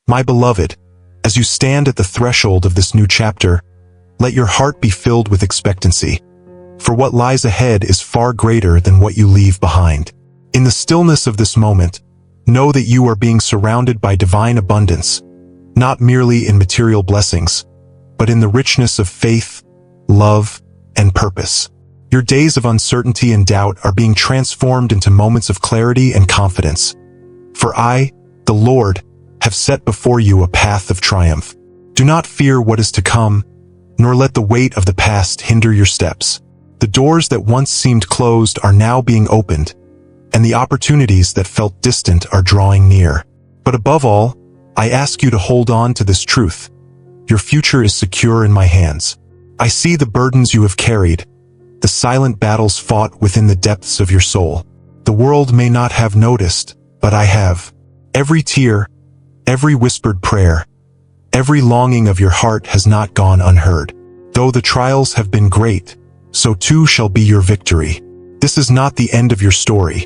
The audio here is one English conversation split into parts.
My beloved, as you stand at the threshold of this new chapter, let your heart be filled with expectancy, for what lies ahead is far greater than what you leave behind. In the stillness of this moment, know that you are being surrounded by divine abundance, not merely in material blessings, but in the richness of faith, love, and purpose. Your days of uncertainty and doubt are being transformed into moments of clarity and confidence. For I, the Lord, have set before you a path of triumph. Do not fear what is to come, nor let the weight of the past hinder your steps. The doors that once seemed closed are now being opened, and the opportunities that felt distant are drawing near. But above all, I ask you to hold on to this truth. Your future is secure in my hands. I see the burdens you have carried, the silent battles fought within the depths of your soul. The world may not have noticed, but I have. Every tear, every whispered prayer, every longing of your heart has not gone unheard. Though the trials have been great, so too shall be your victory. This is not the end of your story.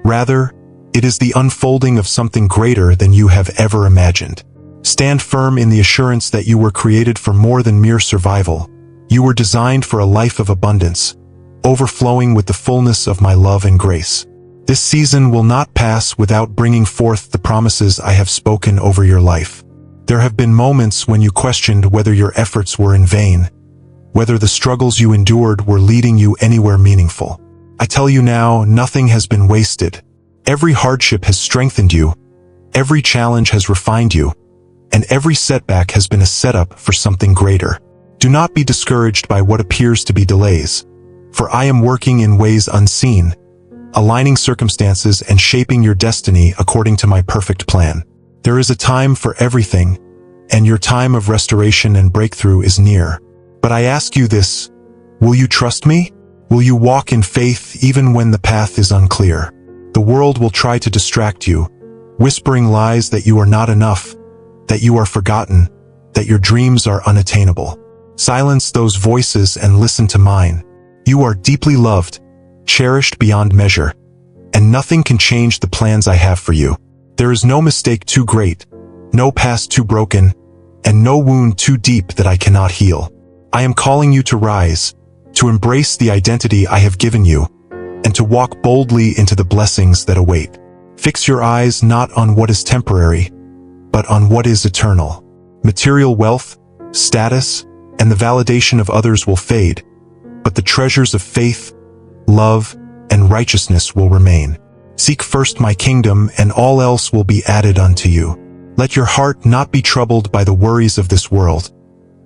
Rather, it is the unfolding of something greater than you have ever imagined. Stand firm in the assurance that you were created for more than mere survival. You were designed for a life of abundance, overflowing with the fullness of my love and grace. This season will not pass without bringing forth the promises I have spoken over your life. There have been moments when you questioned whether your efforts were in vain, whether the struggles you endured were leading you anywhere meaningful. I tell you now, nothing has been wasted. Every hardship has strengthened you, every challenge has refined you, and every setback has been a setup for something greater. Do not be discouraged by what appears to be delays, for I am working in ways unseen, aligning circumstances and shaping your destiny according to my perfect plan. There is a time for everything, and your time of restoration and breakthrough is near. But I ask you this, will you trust me? Will you walk in faith even when the path is unclear? The world will try to distract you, whispering lies that you are not enough, that you are forgotten, that your dreams are unattainable. Silence those voices and listen to mine. You are deeply loved, cherished beyond measure, and nothing can change the plans I have for you. There is no mistake too great, no past too broken, and no wound too deep that I cannot heal. I am calling you to rise, to embrace the identity I have given you, and to walk boldly into the blessings that await. Fix your eyes not on what is temporary, but on what is eternal. Material wealth, status, and the validation of others will fade, but the treasures of faith, love, and righteousness will remain. Seek first my kingdom, and all else will be added unto you. Let your heart not be troubled by the worries of this world,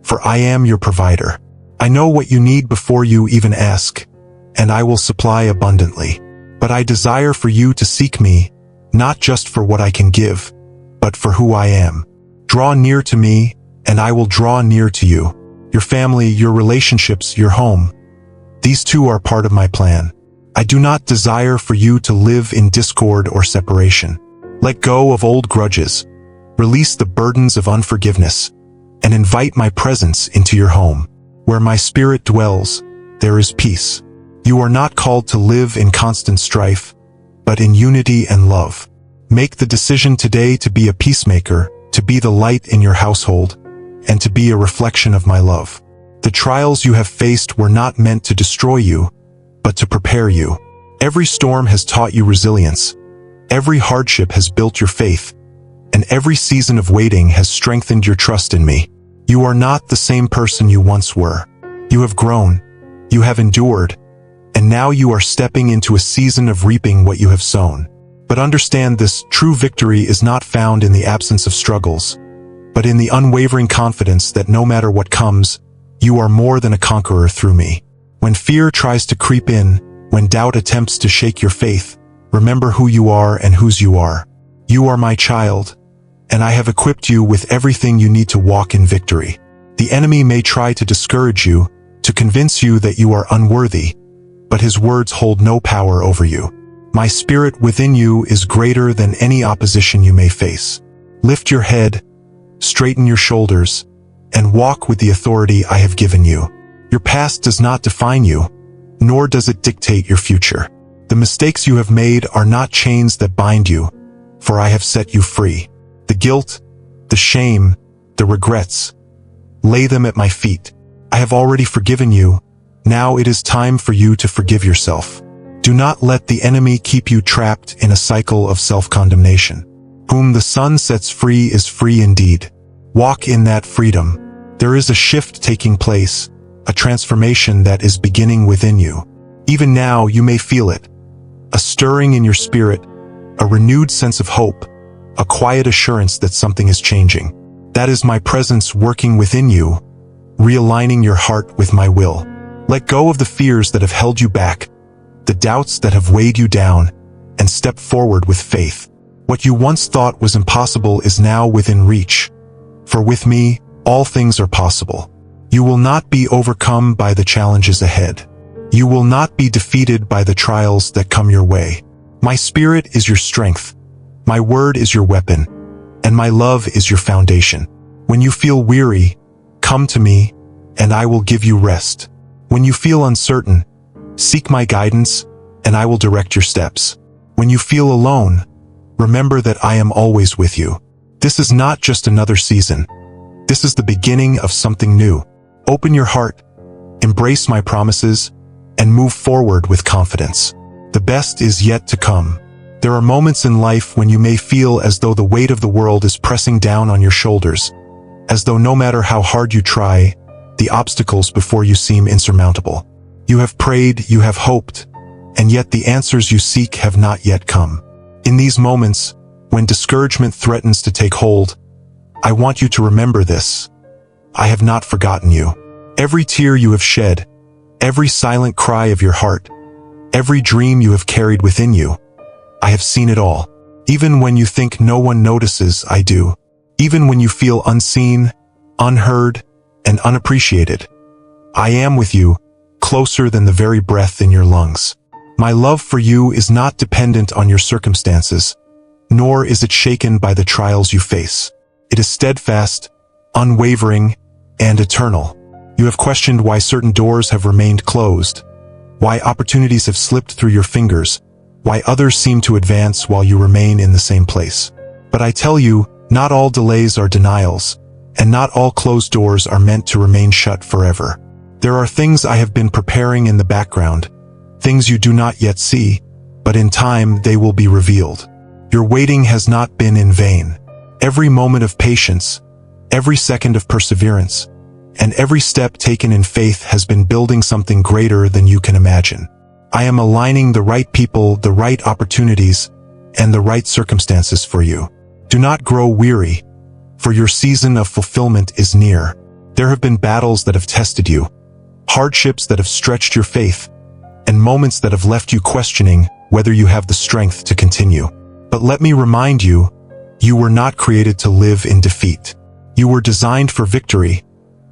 for I am your provider. I know what you need before you even ask, and I will supply abundantly. But I desire for you to seek me, not just for what I can give, but for who I am. Draw near to me, and I will draw near to you. Your family, your relationships, your home. These too are part of my plan. I do not desire for you to live in discord or separation. Let go of old grudges, release the burdens of unforgiveness, and invite my presence into your home. Where my spirit dwells, there is peace. You are not called to live in constant strife, but in unity and love. Make the decision today to be a peacemaker, to be the light in your household, and to be a reflection of my love. The trials you have faced were not meant to destroy you, but to prepare you. Every storm has taught you resilience. Every hardship has built your faith, and every season of waiting has strengthened your trust in me. You are not the same person you once were. You have grown, you have endured, and now you are stepping into a season of reaping what you have sown. But understand this, true victory is not found in the absence of struggles, but in the unwavering confidence that no matter what comes, you are more than a conqueror through me. When fear tries to creep in, when doubt attempts to shake your faith, remember who you are and whose you are. You are my child, and I have equipped you with everything you need to walk in victory. The enemy may try to discourage you, to convince you that you are unworthy, but his words hold no power over you. My spirit within you is greater than any opposition you may face. Lift your head, straighten your shoulders, and walk with the authority I have given you. Your past does not define you, nor does it dictate your future. The mistakes you have made are not chains that bind you, for I have set you free. The guilt, the shame, the regrets. Lay them at my feet. I have already forgiven you. Now it is time for you to forgive yourself. Do not let the enemy keep you trapped in a cycle of self-condemnation. Whom the sun sets free is free indeed. Walk in that freedom. There is a shift taking place, a transformation that is beginning within you. Even now you may feel it. A stirring in your spirit, a renewed sense of hope, a quiet assurance that something is changing. That is my presence working within you, realigning your heart with my will. Let go of the fears that have held you back, the doubts that have weighed you down, and step forward with faith. What you once thought was impossible is now within reach. For with me, all things are possible. You will not be overcome by the challenges ahead. You will not be defeated by the trials that come your way. My spirit is your strength. My word is your weapon. And my love is your foundation. When you feel weary, come to me, and I will give you rest. When you feel uncertain, seek my guidance, and I will direct your steps. When you feel alone, remember that I am always with you. This is not just another season. This is the beginning of something new. Open your heart, embrace my promises, and move forward with confidence. The best is yet to come. There are moments in life when you may feel as though the weight of the world is pressing down on your shoulders, as though no matter how hard you try, the obstacles before you seem insurmountable. You have prayed, you have hoped, and yet the answers you seek have not yet come. In these moments, when discouragement threatens to take hold, I want you to remember this. I have not forgotten you. Every tear you have shed, every silent cry of your heart, every dream you have carried within you, I have seen it all. Even when you think no one notices, I do. Even when you feel unseen, unheard, and unappreciated, I am with you, closer than the very breath in your lungs. My love for you is not dependent on your circumstances, nor is it shaken by the trials you face. It is steadfast, unwavering, and eternal. You have questioned why certain doors have remained closed, why opportunities have slipped through your fingers, why others seem to advance while you remain in the same place. But I tell you, not all delays are denials, and not all closed doors are meant to remain shut forever. There are things I have been preparing in the background, things you do not yet see, but in time they will be revealed. Your waiting has not been in vain. Every moment of patience, every second of perseverance, and every step taken in faith has been building something greater than you can imagine. I am aligning the right people, the right opportunities, and the right circumstances for you. Do not grow weary, for your season of fulfillment is near. There have been battles that have tested you, hardships that have stretched your faith, and moments that have left you questioning whether you have the strength to continue. But let me remind you, you were not created to live in defeat. You were designed for victory,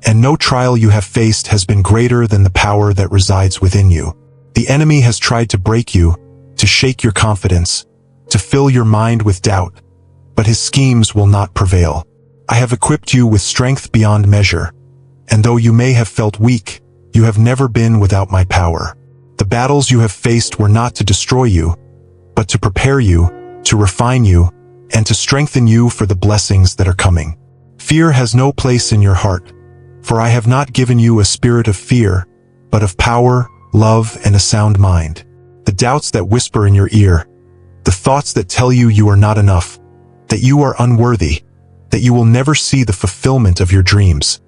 and no trial you have faced has been greater than the power that resides within you. The enemy has tried to break you, to shake your confidence, to fill your mind with doubt, but his schemes will not prevail. I have equipped you with strength beyond measure, and though you may have felt weak, you have never been without my power. The battles you have faced were not to destroy you, but to prepare you, to refine you, and to strengthen you for the blessings that are coming. Fear has no place in your heart, for I have not given you a spirit of fear, but of power, love, and a sound mind. The doubts that whisper in your ear, the thoughts that tell you you are not enough, that you are unworthy, that you will never see the fulfillment of your dreams,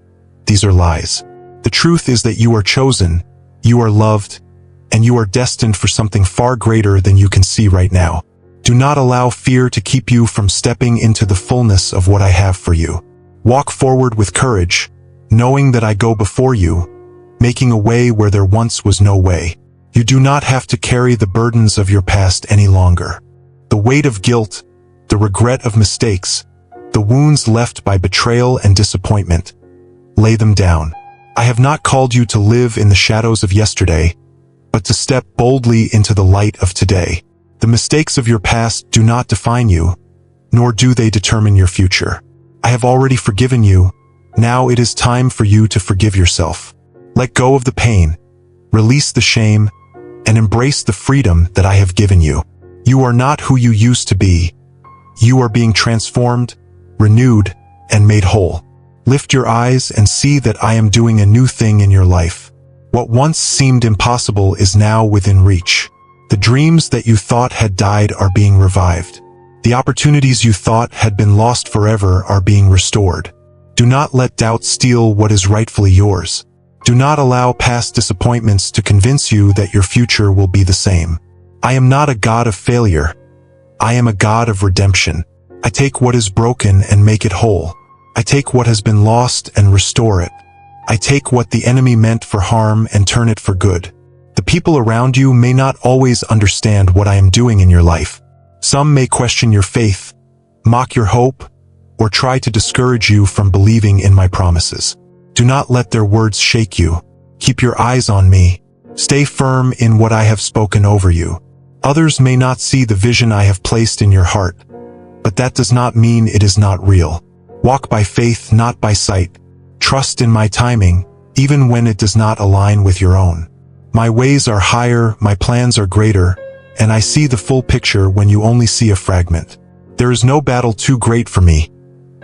these are lies. The truth is that you are chosen, you are loved, and you are destined for something far greater than you can see right now. Do not allow fear to keep you from stepping into the fullness of what I have for you. Walk forward with courage, knowing that I go before you, making a way where there once was no way. You do not have to carry the burdens of your past any longer. The weight of guilt, the regret of mistakes, the wounds left by betrayal and disappointment, lay them down. I have not called you to live in the shadows of yesterday, but to step boldly into the light of today. The mistakes of your past do not define you, nor do they determine your future. I have already forgiven you. Now it is time for you to forgive yourself. Let go of the pain, release the shame, and embrace the freedom that I have given you. You are not who you used to be. You are being transformed, renewed, and made whole. Lift your eyes and see that I am doing a new thing in your life. What once seemed impossible is now within reach. The dreams that you thought had died are being revived. The opportunities you thought had been lost forever are being restored. Do not let doubt steal what is rightfully yours. Do not allow past disappointments to convince you that your future will be the same. I am not a God of failure. I am a God of redemption. I take what is broken and make it whole. I take what has been lost and restore it. I take what the enemy meant for harm and turn it for good. The people around you may not always understand what I am doing in your life. Some may question your faith, mock your hope, or try to discourage you from believing in my promises. Do not let their words shake you. Keep your eyes on me. Stay firm in what I have spoken over you. Others may not see the vision I have placed in your heart, but that does not mean it is not real. Walk by faith, not by sight. Trust in my timing, even when it does not align with your own. My ways are higher, my plans are greater, and I see the full picture when you only see a fragment. There is no battle too great for me,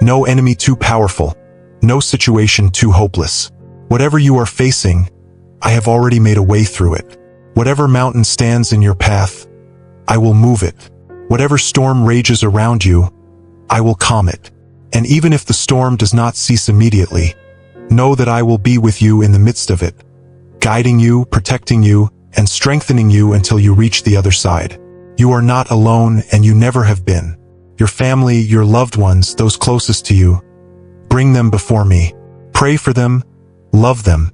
no enemy too powerful, no situation too hopeless. Whatever you are facing, I have already made a way through it. Whatever mountain stands in your path, I will move it. Whatever storm rages around you, I will calm it. And even if the storm does not cease immediately, know that I will be with you in the midst of it, guiding you, protecting you, and strengthening you until you reach the other side. You are not alone, and you never have been. Your family, your loved ones, those closest to you, bring them before me. Pray for them, love them,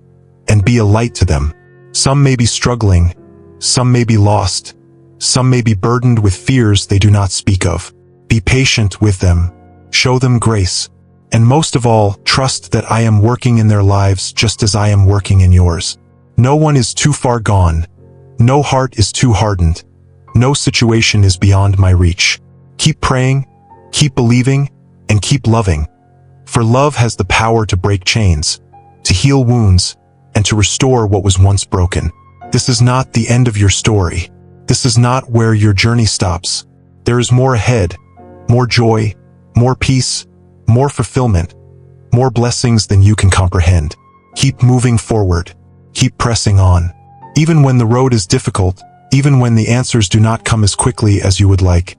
and be a light to them. Some may be struggling, some may be lost, some may be burdened with fears they do not speak of. Be patient with them, show them grace, and most of all, trust that I am working in their lives just as I am working in yours. No one is too far gone. No heart is too hardened. No situation is beyond my reach. Keep praying, keep believing, and keep loving. For love has the power to break chains, to heal wounds, and to restore what was once broken. This is not the end of your story. This is not where your journey stops. There is more ahead, more joy, more peace, more fulfillment, more blessings than you can comprehend. Keep moving forward. Keep pressing on. Even when the road is difficult, even when the answers do not come as quickly as you would like,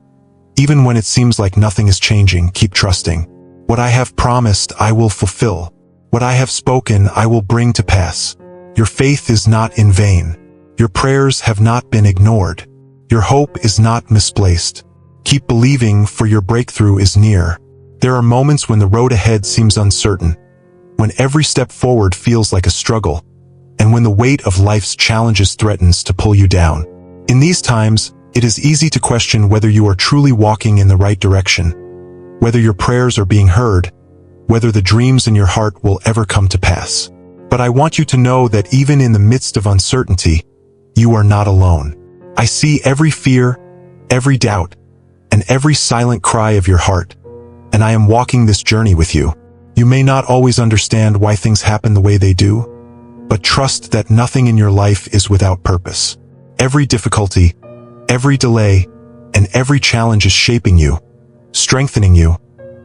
even when it seems like nothing is changing, keep trusting. What I have promised, I will fulfill. What I have spoken, I will bring to pass. Your faith is not in vain. Your prayers have not been ignored. Your hope is not misplaced. Keep believing, for your breakthrough is near. There are moments when the road ahead seems uncertain, when every step forward feels like a struggle, and when the weight of life's challenges threatens to pull you down. In these times, it is easy to question whether you are truly walking in the right direction, whether your prayers are being heard, whether the dreams in your heart will ever come to pass. But I want you to know that even in the midst of uncertainty, you are not alone. I see every fear, every doubt, and every silent cry of your heart, and I am walking this journey with you. You may not always understand why things happen the way they do, but trust that nothing in your life is without purpose. Every difficulty, every delay, and every challenge is shaping you, strengthening you,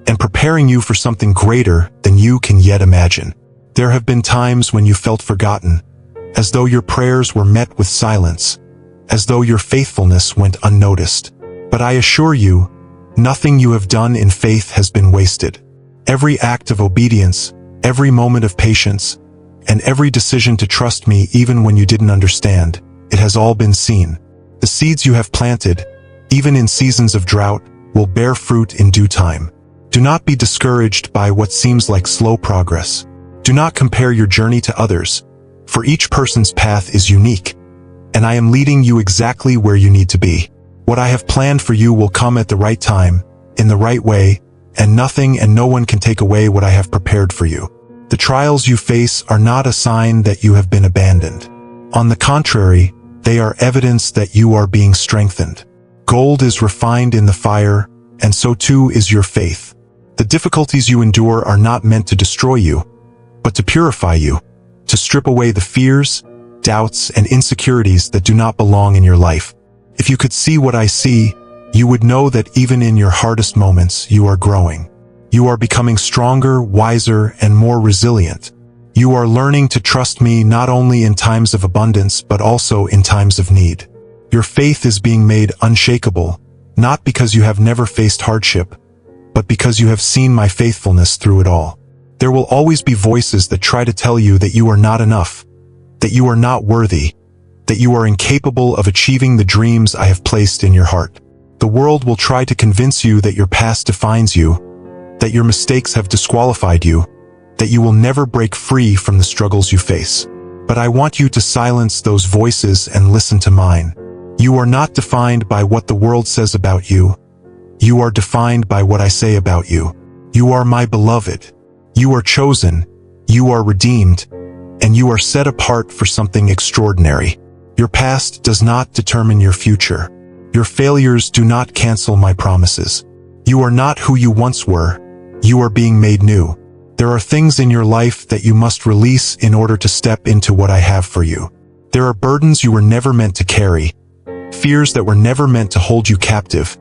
and preparing you for something greater than you can yet imagine. There have been times when you felt forgotten, as though your prayers were met with silence, as though your faithfulness went unnoticed. But I assure you, nothing you have done in faith has been wasted. Every act of obedience, every moment of patience, and every decision to trust me even when you didn't understand, it has all been seen. The seeds you have planted, even in seasons of drought, will bear fruit in due time. Do not be discouraged by what seems like slow progress. Do not compare your journey to others, for each person's path is unique, and I am leading you exactly where you need to be. What I have planned for you will come at the right time, in the right way, and nothing and no one can take away what I have prepared for you. The trials you face are not a sign that you have been abandoned. On the contrary, they are evidence that you are being strengthened. Gold is refined in the fire, and so too is your faith. The difficulties you endure are not meant to destroy you, but to purify you, to strip away the fears, doubts, and insecurities that do not belong in your life. If you could see what I see, you would know that even in your hardest moments, you are growing. You are becoming stronger, wiser, and more resilient. You are learning to trust me not only in times of abundance but also in times of need. Your faith is being made unshakable, not because you have never faced hardship, but because you have seen my faithfulness through it all. There will always be voices that try to tell you that you are not enough, that you are not worthy, that you are incapable of achieving the dreams I have placed in your heart. The world will try to convince you that your past defines you, that your mistakes have disqualified you, that you will never break free from the struggles you face. But I want you to silence those voices and listen to mine. You are not defined by what the world says about you. You are defined by what I say about you. You are my beloved. You are chosen. You are redeemed. And you are set apart for something extraordinary. Your past does not determine your future. Your failures do not cancel my promises. You are not who you once were. You are being made new. There are things in your life that you must release in order to step into what I have for you. There are burdens you were never meant to carry, fears that were never meant to hold you captive,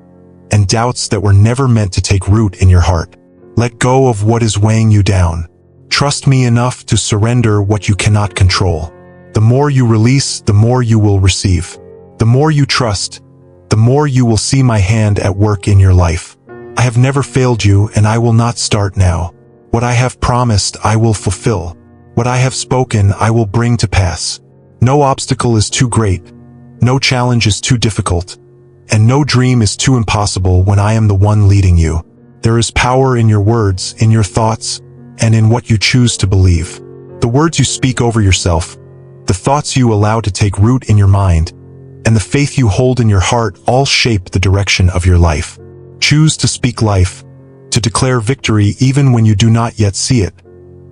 and doubts that were never meant to take root in your heart. Let go of what is weighing you down. Trust me enough to surrender what you cannot control. The more you release, the more you will receive. The more you trust, the more you will see my hand at work in your life. I have never failed you, and I will not start now. What I have promised, I will fulfill. What I have spoken, I will bring to pass. No obstacle is too great. No challenge is too difficult. And no dream is too impossible when I am the one leading you. There is power in your words, in your thoughts, and in what you choose to believe. The words you speak over yourself, the thoughts you allow to take root in your mind, and the faith you hold in your heart all shape the direction of your life. Choose to speak life, to declare victory even when you do not yet see it,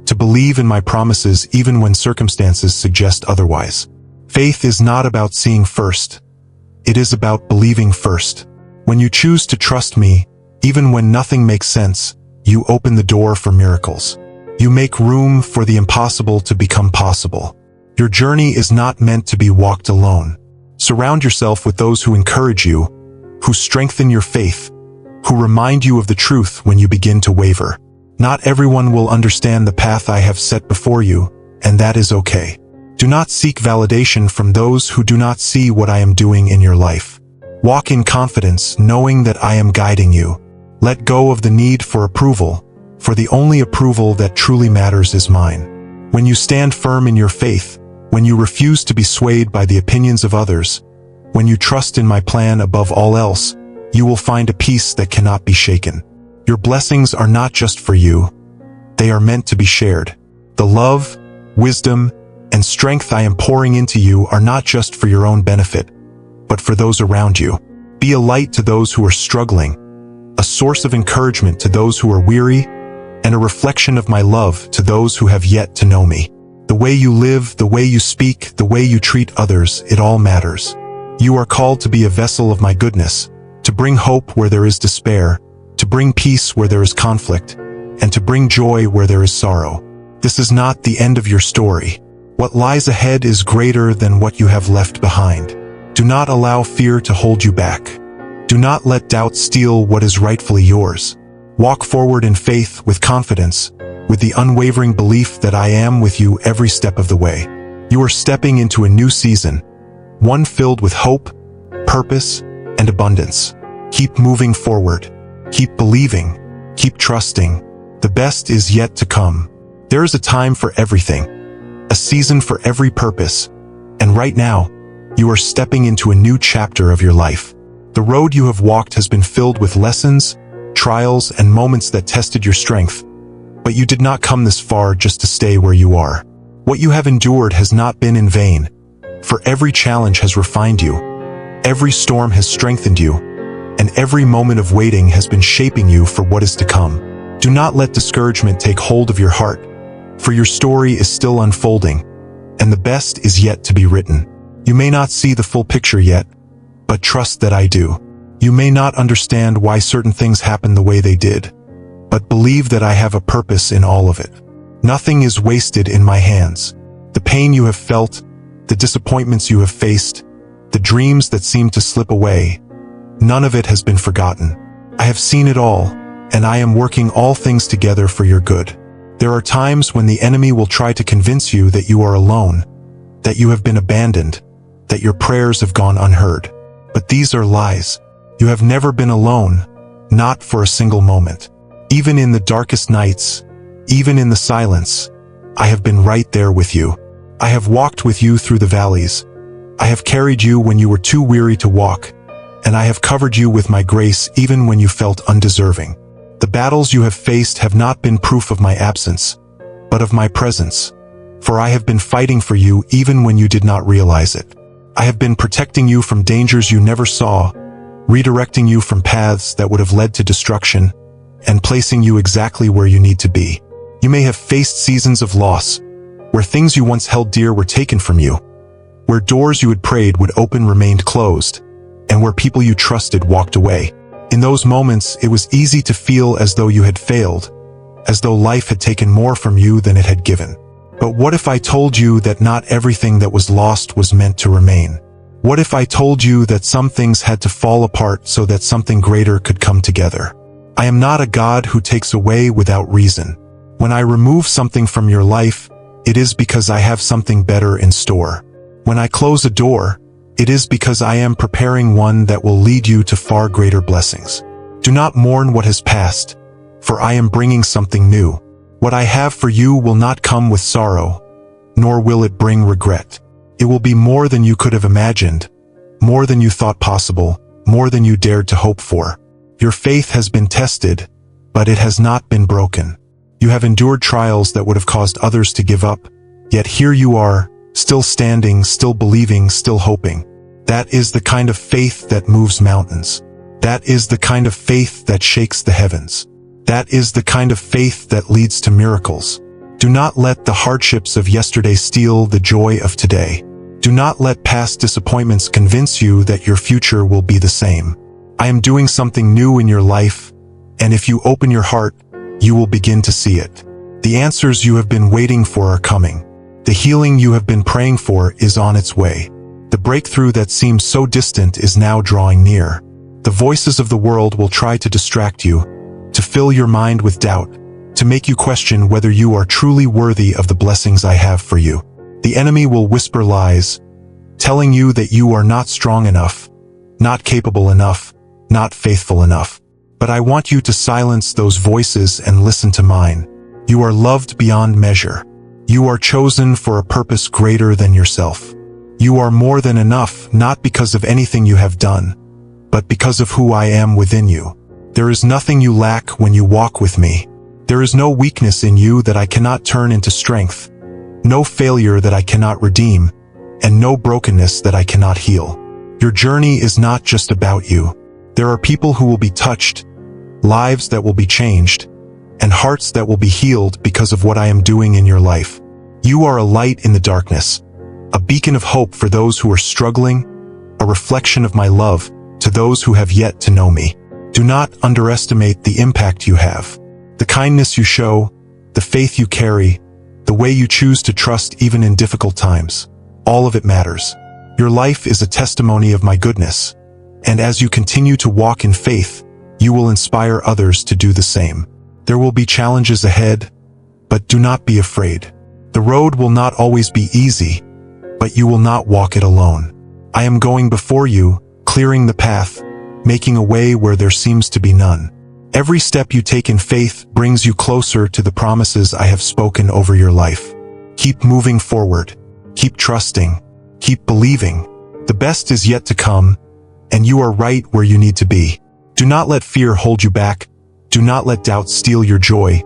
to believe in my promises even when circumstances suggest otherwise. Faith is not about seeing first. It is about believing first. When you choose to trust me, even when nothing makes sense, you open the door for miracles. You make room for the impossible to become possible. Your journey is not meant to be walked alone. Surround yourself with those who encourage you, who strengthen your faith, who remind you of the truth when you begin to waver. Not everyone will understand the path I have set before you, and that is okay. Do not seek validation from those who do not see what I am doing in your life. Walk in confidence, knowing that I am guiding you. Let go of the need for approval, for the only approval that truly matters is mine. When you stand firm in your faith, when you refuse to be swayed by the opinions of others, when you trust in my plan above all else, you will find a peace that cannot be shaken. Your blessings are not just for you. They are meant to be shared. The love, wisdom, and strength I am pouring into you are not just for your own benefit, but for those around you. Be a light to those who are struggling, a source of encouragement to those who are weary, and a reflection of my love to those who have yet to know me. The way you live, the way you speak, the way you treat others, it all matters. You are called to be a vessel of my goodness, to bring hope where there is despair, to bring peace where there is conflict, and to bring joy where there is sorrow. This is not the end of your story. What lies ahead is greater than what you have left behind. Do not allow fear to hold you back. Do not let doubt steal what is rightfully yours. Walk forward in faith, with confidence, with the unwavering belief that I am with you every step of the way. You are stepping into a new season, one filled with hope, purpose, and abundance. Keep moving forward. Keep believing. Keep trusting. The best is yet to come. There is a time for everything, a season for every purpose, and right now, you are stepping into a new chapter of your life. The road you have walked has been filled with lessons, trials, and moments that tested your strength, but you did not come this far just to stay where you are. What you have endured has not been in vain, for every challenge has refined you, every storm has strengthened you, and every moment of waiting has been shaping you for what is to come. Do not let discouragement take hold of your heart, for your story is still unfolding, and the best is yet to be written. You may not see the full picture yet, but trust that I do. You may not understand why certain things happen the way they did, but believe that I have a purpose in all of it. Nothing is wasted in my hands. The pain you have felt, the disappointments you have faced, the dreams that seem to slip away, none of it has been forgotten. I have seen it all, and I am working all things together for your good. There are times when the enemy will try to convince you that you are alone, that you have been abandoned, that your prayers have gone unheard. But these are lies. You have never been alone, not for a single moment. Even in the darkest nights, even in the silence, I have been right there with you. I have walked with you through the valleys. I have carried you when you were too weary to walk, and I have covered you with my grace even when you felt undeserving. The battles you have faced have not been proof of my absence, but of my presence. For I have been fighting for you even when you did not realize it. I have been protecting you from dangers you never saw, redirecting you from paths that would have led to destruction, and placing you exactly where you need to be. You may have faced seasons of loss, where things you once held dear were taken from you, where doors you had prayed would open remained closed, and where people you trusted walked away. In those moments, it was easy to feel as though you had failed, as though life had taken more from you than it had given. But what if I told you that not everything that was lost was meant to remain? What if I told you that some things had to fall apart so that something greater could come together? I am not a God who takes away without reason. When I remove something from your life, it is because I have something better in store. When I close a door, it is because I am preparing one that will lead you to far greater blessings. Do not mourn what has passed, for I am bringing something new. What I have for you will not come with sorrow, nor will it bring regret. It will be more than you could have imagined, more than you thought possible, more than you dared to hope for. Your faith has been tested, but it has not been broken. You have endured trials that would have caused others to give up, yet here you are, still standing, still believing, still hoping. That is the kind of faith that moves mountains. That is the kind of faith that shakes the heavens. That is the kind of faith that leads to miracles. Do not let the hardships of yesterday steal the joy of today. Do not let past disappointments convince you that your future will be the same. I am doing something new in your life, and if you open your heart, you will begin to see it. The answers you have been waiting for are coming. The healing you have been praying for is on its way. The breakthrough that seemed so distant is now drawing near. The voices of the world will try to distract you, to fill your mind with doubt, to make you question whether you are truly worthy of the blessings I have for you. The enemy will whisper lies, telling you that you are not strong enough, not capable enough, not faithful enough. But I want you to silence those voices and listen to mine. You are loved beyond measure. You are chosen for a purpose greater than yourself. You are more than enough, not because of anything you have done, but because of who I am within you. There is nothing you lack when you walk with me. There is no weakness in you that I cannot turn into strength, no failure that I cannot redeem, and no brokenness that I cannot heal. Your journey is not just about you. There are people who will be touched, lives that will be changed, and hearts that will be healed because of what I am doing in your life. You are a light in the darkness, a beacon of hope for those who are struggling, a reflection of my love to those who have yet to know me. Do not underestimate the impact you have. The kindness you show, the faith you carry, the way you choose to trust even in difficult times. All of it matters. Your life is a testimony of my goodness, and as you continue to walk in faith, you will inspire others to do the same. There will be challenges ahead, but do not be afraid. The road will not always be easy, but you will not walk it alone. I am going before you, clearing the path, making a way where there seems to be none. Every step you take in faith brings you closer to the promises I have spoken over your life. Keep moving forward. Keep trusting. Keep believing. The best is yet to come, and you are right where you need to be. Do not let fear hold you back. Do not let doubt steal your joy,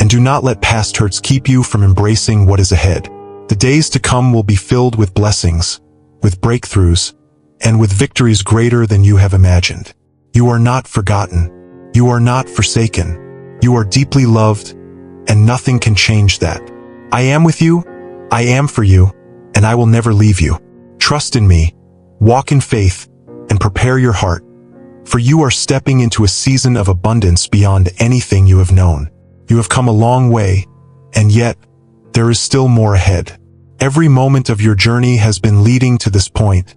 and do not let past hurts keep you from embracing what is ahead. The days to come will be filled with blessings, with breakthroughs, and with victories greater than you have imagined. You are not forgotten. You are not forsaken. You are deeply loved, and nothing can change that. I am with you, I am for you, and I will never leave you. Trust in me, walk in faith, and prepare your heart, for you are stepping into a season of abundance beyond anything you have known. You have come a long way, and yet, there is still more ahead. Every moment of your journey has been leading to this point,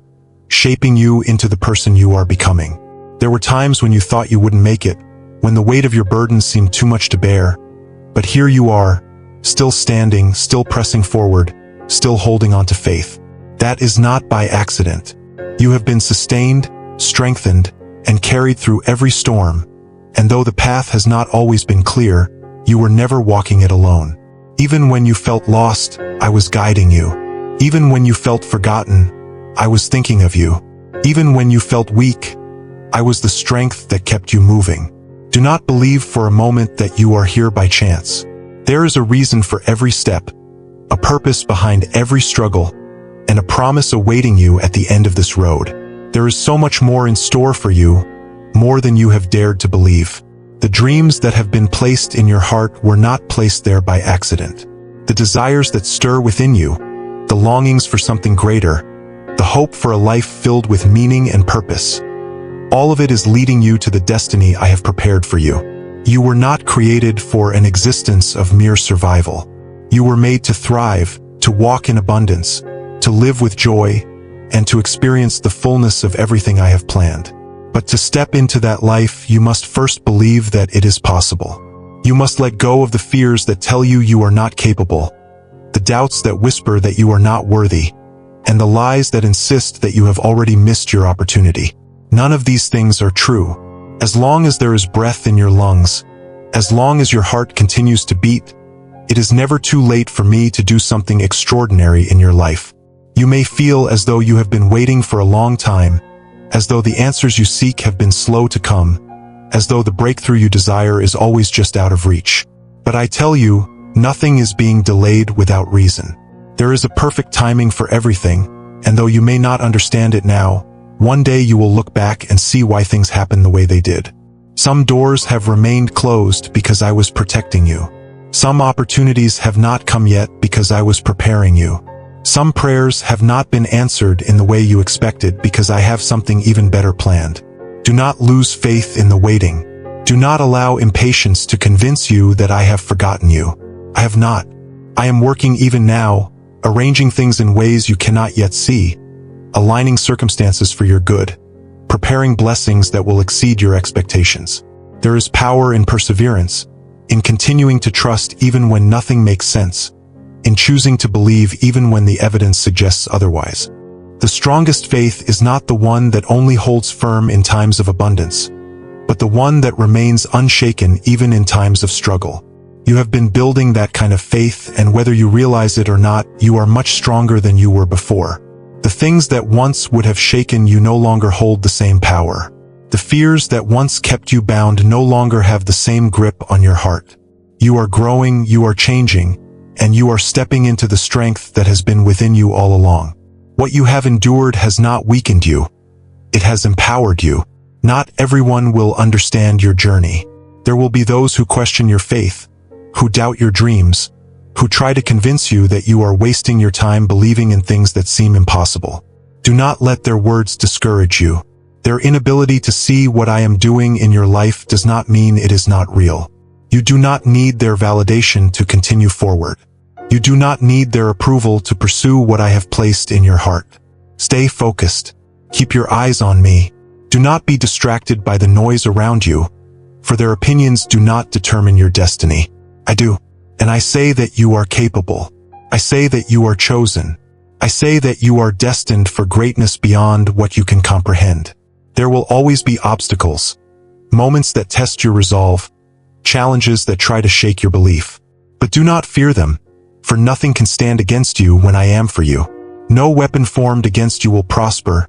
shaping you into the person you are becoming. There were times when you thought you wouldn't make it, when the weight of your burdens seemed too much to bear. But here you are, still standing, still pressing forward, still holding on to faith. That is not by accident. You have been sustained, strengthened, and carried through every storm. And though the path has not always been clear, you were never walking it alone. Even when you felt lost, I was guiding you. Even when you felt forgotten, I was thinking of you. Even when you felt weak, I was the strength that kept you moving. Do not believe for a moment that you are here by chance. There is a reason for every step, a purpose behind every struggle, and a promise awaiting you at the end of this road. There is so much more in store for you, more than you have dared to believe. The dreams that have been placed in your heart were not placed there by accident. The desires that stir within you, the longings for something greater, the hope for a life filled with meaning and purpose. All of it is leading you to the destiny I have prepared for you. You were not created for an existence of mere survival. You were made to thrive, to walk in abundance, to live with joy, and to experience the fullness of everything I have planned. But to step into that life, you must first believe that it is possible. You must let go of the fears that tell you you are not capable, the doubts that whisper that you are not worthy, and the lies that insist that you have already missed your opportunity. None of these things are true. As long as there is breath in your lungs, as long as your heart continues to beat, it is never too late for me to do something extraordinary in your life. You may feel as though you have been waiting for a long time, as though the answers you seek have been slow to come, as though the breakthrough you desire is always just out of reach. But I tell you, nothing is being delayed without reason. There is a perfect timing for everything, and though you may not understand it now, one day you will look back and see why things happened the way they did. Some doors have remained closed because I was protecting you. Some opportunities have not come yet because I was preparing you. Some prayers have not been answered in the way you expected because I have something even better planned. Do not lose faith in the waiting. Do not allow impatience to convince you that I have forgotten you. I have not. I am working even now, arranging things in ways you cannot yet see, aligning circumstances for your good, preparing blessings that will exceed your expectations. There is power in perseverance, in continuing to trust even when nothing makes sense, in choosing to believe even when the evidence suggests otherwise. The strongest faith is not the one that only holds firm in times of abundance, but the one that remains unshaken even in times of struggle. You have been building that kind of faith, and whether you realize it or not, you are much stronger than you were before. The things that once would have shaken you no longer hold the same power. The fears that once kept you bound no longer have the same grip on your heart. You are growing, you are changing, and you are stepping into the strength that has been within you all along. What you have endured has not weakened you. It has empowered you. Not everyone will understand your journey. There will be those who question your faith, who doubt your dreams, who try to convince you that you are wasting your time believing in things that seem impossible. Do not let their words discourage you. Their inability to see what I am doing in your life does not mean it is not real. You do not need their validation to continue forward. You do not need their approval to pursue what I have placed in your heart. Stay focused. Keep your eyes on me. Do not be distracted by the noise around you, for their opinions do not determine your destiny. I do. And I say that you are capable. I say that you are chosen. I say that you are destined for greatness beyond what you can comprehend. There will always be obstacles, moments that test your resolve, challenges that try to shake your belief. But do not fear them, for nothing can stand against you when I am for you. No weapon formed against you will prosper,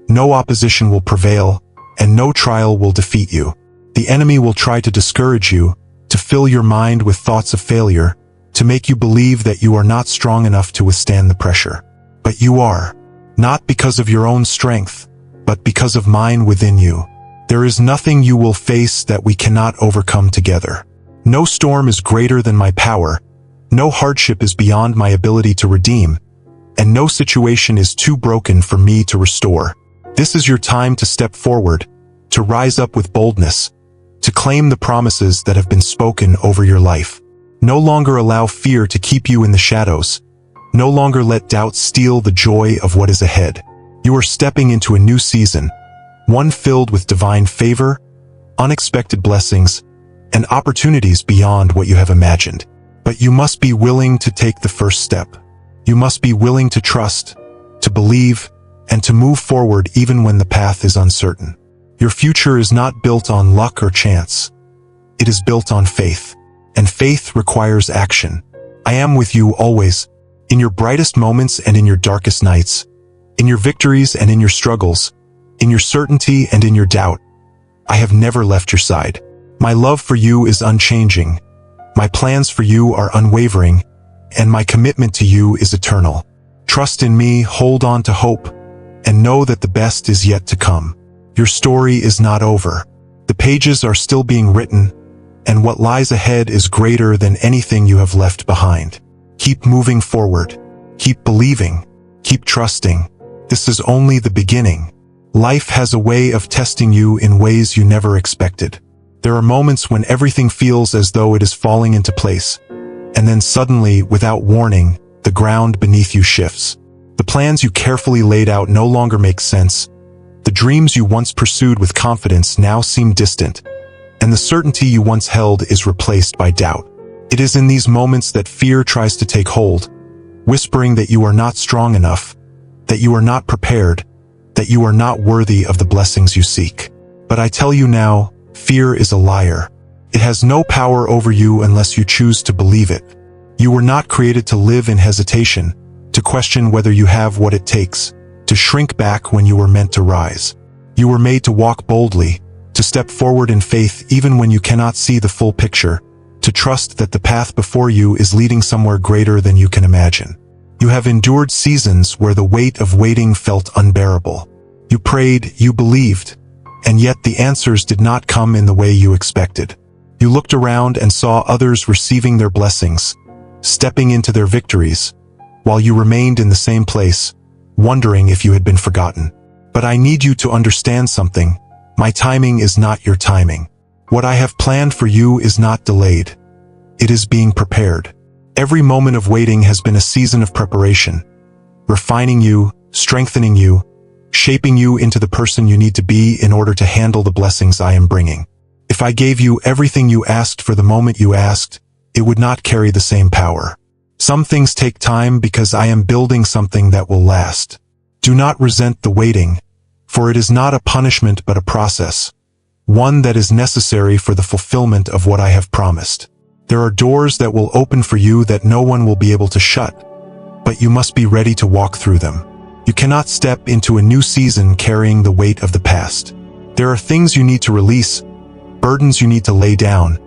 no opposition will prevail, and no trial will defeat you. The enemy will try to discourage you, to fill your mind with thoughts of failure, to make you believe that you are not strong enough to withstand the pressure. But you are, not because of your own strength, but because of mine within you. There is nothing you will face that we cannot overcome together. No storm is greater than my power, no hardship is beyond my ability to redeem, and no situation is too broken for me to restore. This is your time to step forward, to rise up with boldness, to claim the promises that have been spoken over your life. No longer allow fear to keep you in the shadows. No longer let doubt steal the joy of what is ahead. You are stepping into a new season, one filled with divine favor, unexpected blessings, and opportunities beyond what you have imagined. But you must be willing to take the first step. You must be willing to trust, to believe, and to move forward even when the path is uncertain. Your future is not built on luck or chance. It is built on faith, and faith requires action. I am with you always, in your brightest moments and in your darkest nights, in your victories and in your struggles, in your certainty and in your doubt. I have never left your side. My love for you is unchanging. My plans for you are unwavering, and my commitment to you is eternal. Trust in me, hold on to hope, and know that the best is yet to come. Your story is not over. The pages are still being written, and what lies ahead is greater than anything you have left behind. Keep moving forward. Keep believing. Keep trusting. This is only the beginning. Life has a way of testing you in ways you never expected. There are moments when everything feels as though it is falling into place, and then suddenly, without warning, the ground beneath you shifts. The plans you carefully laid out no longer make sense. The dreams you once pursued with confidence now seem distant, and the certainty you once held is replaced by doubt. It is in these moments that fear tries to take hold, whispering that you are not strong enough, that you are not prepared, that you are not worthy of the blessings you seek. But I tell you now, fear is a liar. It has no power over you unless you choose to believe it. You were not created to live in hesitation, to question whether you have what it takes, to shrink back when you were meant to rise. You were made to walk boldly, to step forward in faith even when you cannot see the full picture, to trust that the path before you is leading somewhere greater than you can imagine. You have endured seasons where the weight of waiting felt unbearable. You prayed, you believed, and yet the answers did not come in the way you expected. You looked around and saw others receiving their blessings, stepping into their victories, while you remained in the same place, wondering if you had been forgotten. But I need you to understand something. My timing is not your timing. What I have planned for you is not delayed. It is being prepared. Every moment of waiting has been a season of preparation, refining you, strengthening you, shaping you into the person you need to be in order to handle the blessings I am bringing. If I gave you everything you asked for the moment you asked, it would not carry the same power. Some things take time because I am building something that will last. Do not resent the waiting, for it is not a punishment but a process, one that is necessary for the fulfillment of what I have promised. There are doors that will open for you that no one will be able to shut, but you must be ready to walk through them. You cannot step into a new season carrying the weight of the past. There are things you need to release, burdens you need to lay down,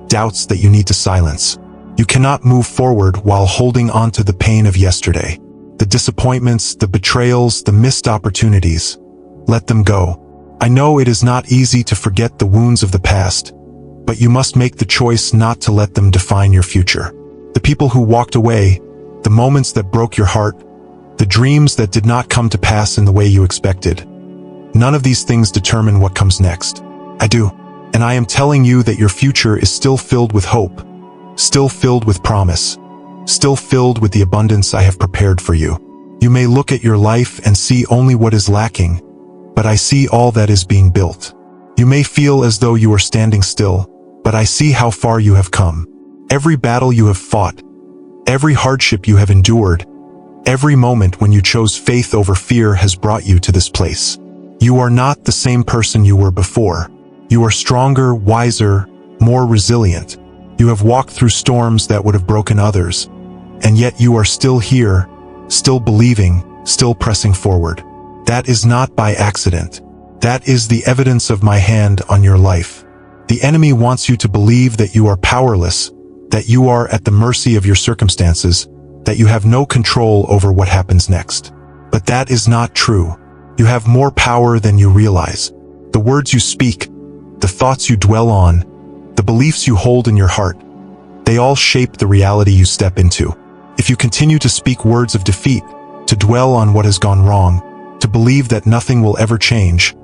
doubts that you need to silence. You cannot move forward while holding on to the pain of yesterday. The disappointments, the betrayals, the missed opportunities. Let them go. I know it is not easy to forget the wounds of the past, but you must make the choice not to let them define your future. The people who walked away, the moments that broke your heart, the dreams that did not come to pass in the way you expected. None of these things determine what comes next. I do. And I am telling you that your future is still filled with hope, still filled with promise, still filled with the abundance I have prepared for you. You may look at your life and see only what is lacking, but I see all that is being built. You may feel as though you are standing still, but I see how far you have come. Every battle you have fought, every hardship you have endured, every moment when you chose faith over fear has brought you to this place. You are not the same person you were before. You are stronger, wiser, more resilient. You have walked through storms that would have broken others, and yet you are still here, still believing, still pressing forward. That is not by accident. That is the evidence of my hand on your life. The enemy wants you to believe that you are powerless, that you are at the mercy of your circumstances, that you have no control over what happens next. But that is not true. You have more power than you realize. The words you speak, the thoughts you dwell on, the beliefs you hold in your heart, they all shape the reality you step into. If you continue to speak words of defeat, to dwell on what has gone wrong, to believe that nothing will ever change,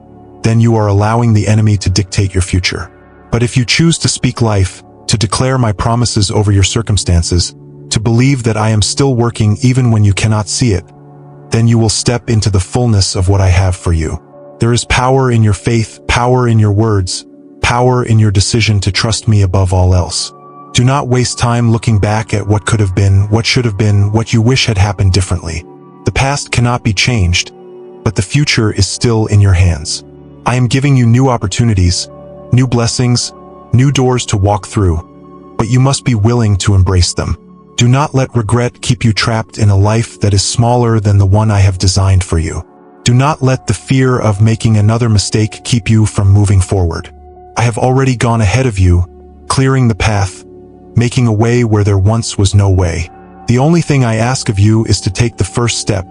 then you are allowing the enemy to dictate your future. But if you choose to speak life, to declare my promises over your circumstances, to believe that I am still working even when you cannot see it, then you will step into the fullness of what I have for you. There is power in your faith, power in your words, power in your decision to trust me above all else. Do not waste time looking back at what could have been, what should have been, what you wish had happened differently. The past cannot be changed, but the future is still in your hands. I am giving you new opportunities, new blessings, new doors to walk through, but you must be willing to embrace them. Do not let regret keep you trapped in a life that is smaller than the one I have designed for you. Do not let the fear of making another mistake keep you from moving forward. I have already gone ahead of you, clearing the path, making a way where there once was no way. The only thing I ask of you is to take the first step,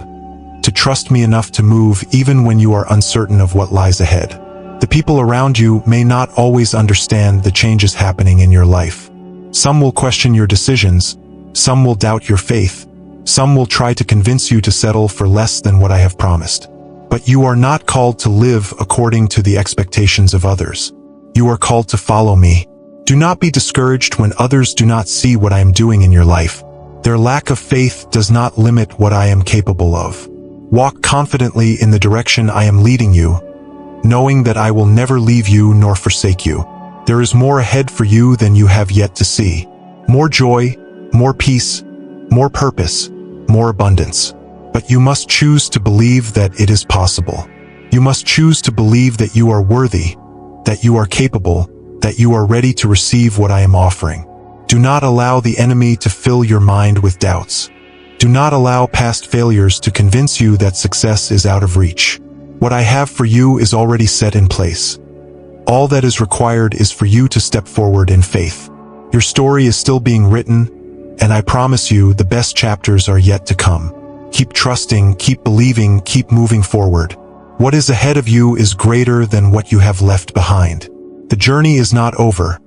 to trust me enough to move even when you are uncertain of what lies ahead. The people around you may not always understand the changes happening in your life. Some will question your decisions, some will doubt your faith, some will try to convince you to settle for less than what I have promised. But you are not called to live according to the expectations of others. You are called to follow me. Do not be discouraged when others do not see what I am doing in your life. Their lack of faith does not limit what I am capable of. Walk confidently in the direction I am leading you, knowing that I will never leave you nor forsake you. There is more ahead for you than you have yet to see. More joy, more peace, more purpose, more abundance. But you must choose to believe that it is possible. You must choose to believe that you are worthy, that you are capable, that you are ready to receive what I am offering. Do not allow the enemy to fill your mind with doubts. Do not allow past failures to convince you that success is out of reach. What I have for you is already set in place. All that is required is for you to step forward in faith. Your story is still being written, and I promise you the best chapters are yet to come. Keep trusting, keep believing, keep moving forward. What is ahead of you is greater than what you have left behind. The journey is not over,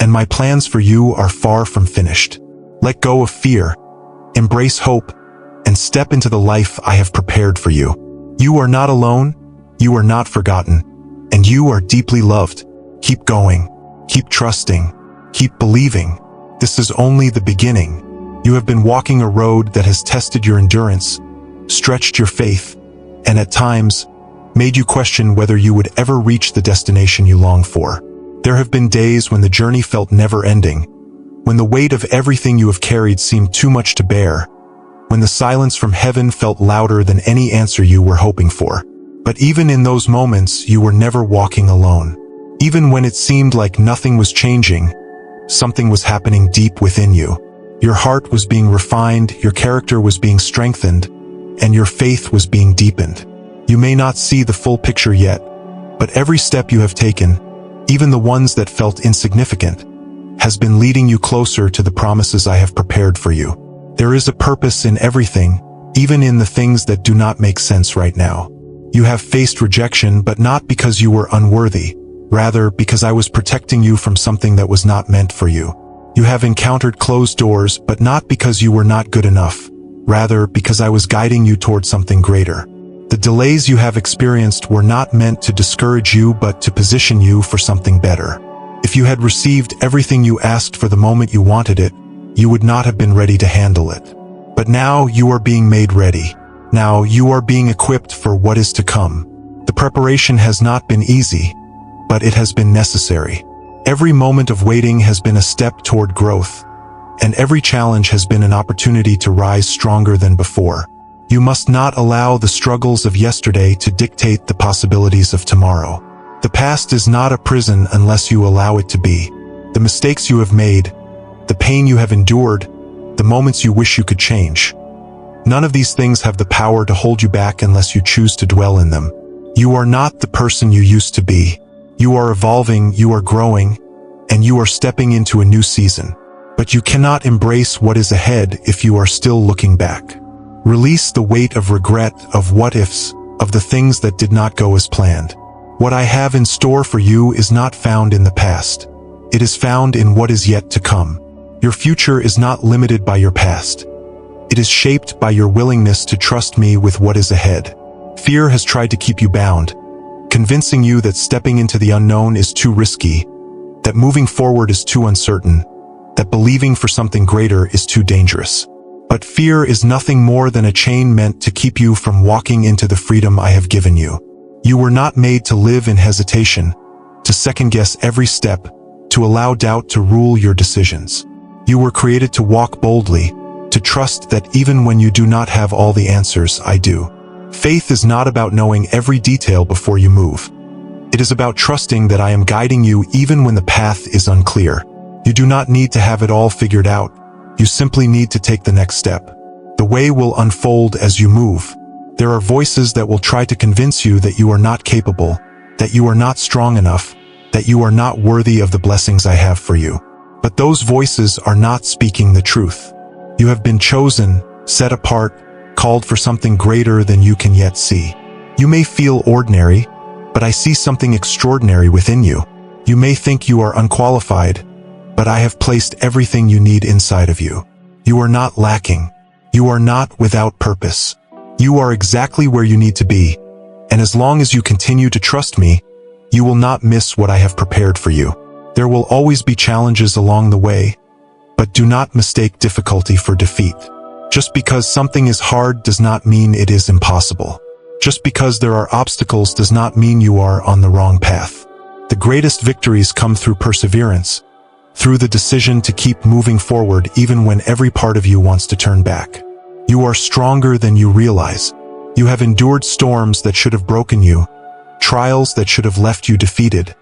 and my plans for you are far from finished. Let go of fear, embrace hope, and step into the life I have prepared for you. You are not alone, you are not forgotten, and you are deeply loved. Keep going, keep trusting, keep believing. This is only the beginning. You have been walking a road that has tested your endurance, stretched your faith, and at times, made you question whether you would ever reach the destination you long for. There have been days when the journey felt never-ending, when the weight of everything you have carried seemed too much to bear, when the silence from heaven felt louder than any answer you were hoping for. But even in those moments, you were never walking alone. Even when it seemed like nothing was changing, something was happening deep within you. Your heart was being refined, your character was being strengthened, and your faith was being deepened. You may not see the full picture yet, but every step you have taken, even the ones that felt insignificant, has been leading you closer to the promises I have prepared for you. There is a purpose in everything, even in the things that do not make sense right now. You have faced rejection, but not because you were unworthy, rather because I was protecting you from something that was not meant for you. You have encountered closed doors, but not because you were not good enough, rather because I was guiding you toward something greater. The delays you have experienced were not meant to discourage you, but to position you for something better. If you had received everything you asked for the moment you wanted it, you would not have been ready to handle it. But now you are being made ready. Now you are being equipped for what is to come. The preparation has not been easy, but it has been necessary. Every moment of waiting has been a step toward growth, and every challenge has been an opportunity to rise stronger than before. You must not allow the struggles of yesterday to dictate the possibilities of tomorrow. The past is not a prison unless you allow it to be. The mistakes you have made, the pain you have endured, the moments you wish you could change. None of these things have the power to hold you back unless you choose to dwell in them. You are not the person you used to be. You are evolving, you are growing, and you are stepping into a new season. But you cannot embrace what is ahead if you are still looking back. Release the weight of regret, of what-ifs, of the things that did not go as planned. What I have in store for you is not found in the past. It is found in what is yet to come. Your future is not limited by your past. It is shaped by your willingness to trust me with what is ahead. Fear has tried to keep you bound, convincing you that stepping into the unknown is too risky, that moving forward is too uncertain, that believing for something greater is too dangerous. But fear is nothing more than a chain meant to keep you from walking into the freedom I have given you. You were not made to live in hesitation. to second-guess every step, to allow doubt to rule your decisions. You were created to walk boldly, to trust that even when you do not have all the answers, I do. Faith is not about knowing every detail before you move. It is about trusting that I am guiding you even when the path is unclear. You do not need to have it all figured out. You simply need to take the next step. The way will unfold as you move. There are voices that will try to convince you that you are not capable, that you are not strong enough, that you are not worthy of the blessings I have for you. But those voices are not speaking the truth. You have been chosen, set apart, called for something greater than you can yet see. You may feel ordinary, but I see something extraordinary within you. You may think you are unqualified, but I have placed everything you need inside of you. You are not lacking. You are not without purpose. You are exactly where you need to be, and as long as you continue to trust me, you will not miss what I have prepared for you. There will always be challenges along the way, but do not mistake difficulty for defeat. Just because something is hard does not mean it is impossible. Just because there are obstacles does not mean you are on the wrong path. The greatest victories come through perseverance, through the decision to keep moving forward even when every part of you wants to turn back. You are stronger than you realize. You have endured storms that should have broken you, trials that should have left you defeated,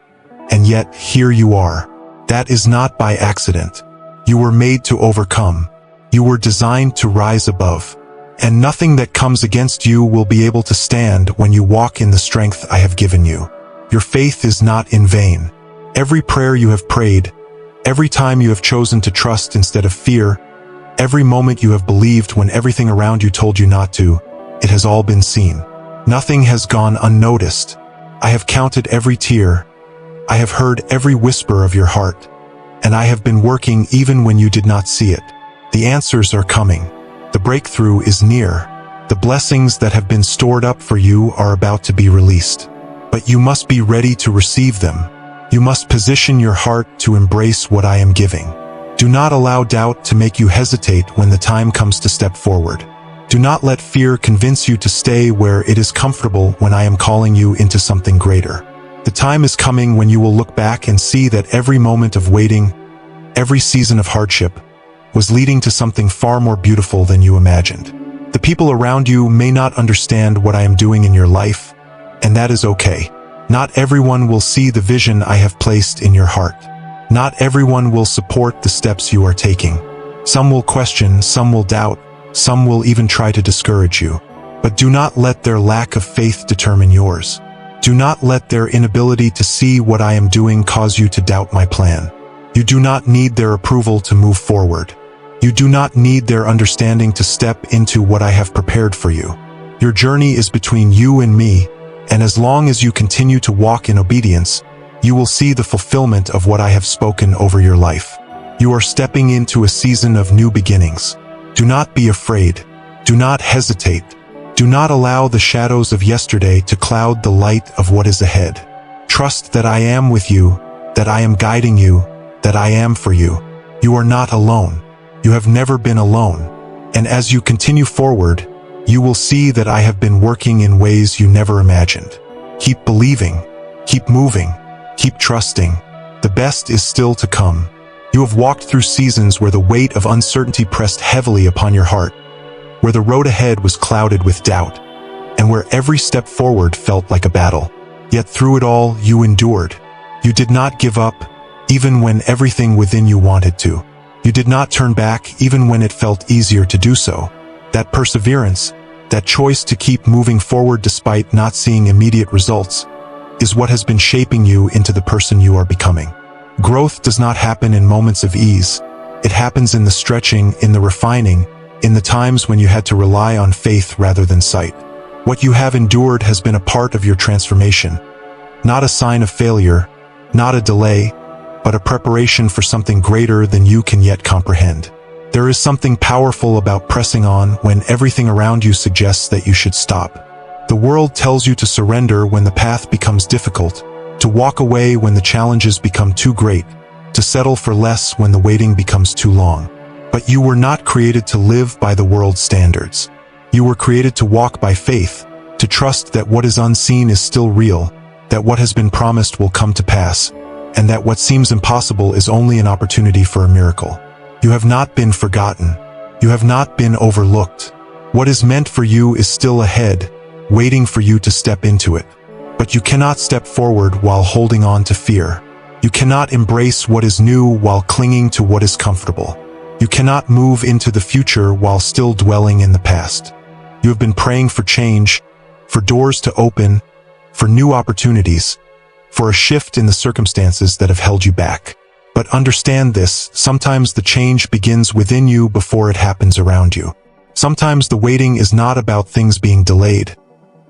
and yet here you are. That is not by accident. You were made to overcome. You were designed to rise above. And nothing that comes against you will be able to stand when you walk in the strength I have given you. Your faith is not in vain. Every prayer you have prayed, every time you have chosen to trust instead of fear, every moment you have believed when everything around you told you not to, it has all been seen. Nothing has gone unnoticed. I have counted every tear. I have heard every whisper of your heart. And I have been working even when you did not see it. The answers are coming. The breakthrough is near. The blessings that have been stored up for you are about to be released. But you must be ready to receive them. You must position your heart to embrace what I am giving. Do not allow doubt to make you hesitate when the time comes to step forward. Do not let fear convince you to stay where it is comfortable when I am calling you into something greater. The time is coming when you will look back and see that every moment of waiting, every season of hardship, was leading to something far more beautiful than you imagined. The people around you may not understand what I am doing in your life, and that is okay. Not everyone will see the vision I have placed in your heart. Not everyone will support the steps you are taking. Some will question, some will doubt, some will even try to discourage you. But do not let their lack of faith determine yours. Do not let their inability to see what I am doing cause you to doubt my plan. You do not need their approval to move forward. You do not need their understanding to step into what I have prepared for you. Your journey is between you and me, and as long as you continue to walk in obedience, you will see the fulfillment of what I have spoken over your life. You are stepping into a season of new beginnings. Do not be afraid. Do not hesitate. Do not allow the shadows of yesterday to cloud the light of what is ahead. Trust that I am with you, that I am guiding you, that I am for you. You are not alone. You have never been alone. And as you continue forward, you will see that I have been working in ways you never imagined. Keep believing. Keep moving. Keep trusting. The best is still to come. You have walked through seasons where the weight of uncertainty pressed heavily upon your heart, where the road ahead was clouded with doubt, and where every step forward felt like a battle. Yet through it all, you endured. You did not give up, even when everything within you wanted to. You did not turn back, even when it felt easier to do so. That perseverance, that choice to keep moving forward despite not seeing immediate results, is what has been shaping you into the person you are becoming. Growth does not happen in moments of ease. It happens in the stretching, in the refining, in the times when you had to rely on faith rather than sight. What you have endured has been a part of your transformation, not a sign of failure, not a delay, but a preparation for something greater than you can yet comprehend. There is something powerful about pressing on when everything around you suggests that you should stop. The world tells you to surrender when the path becomes difficult, to walk away when the challenges become too great, to settle for less when the waiting becomes too long. But you were not created to live by the world's standards. You were created to walk by faith, to trust that what is unseen is still real, that what has been promised will come to pass, and that what seems impossible is only an opportunity for a miracle. You have not been forgotten. You have not been overlooked. What is meant for you is still ahead, waiting for you to step into it. But you cannot step forward while holding on to fear. You cannot embrace what is new while clinging to what is comfortable. You cannot move into the future while still dwelling in the past. You have been praying for change, for doors to open, for new opportunities, for a shift in the circumstances that have held you back. But understand this, sometimes the change begins within you before it happens around you. Sometimes the waiting is not about things being delayed,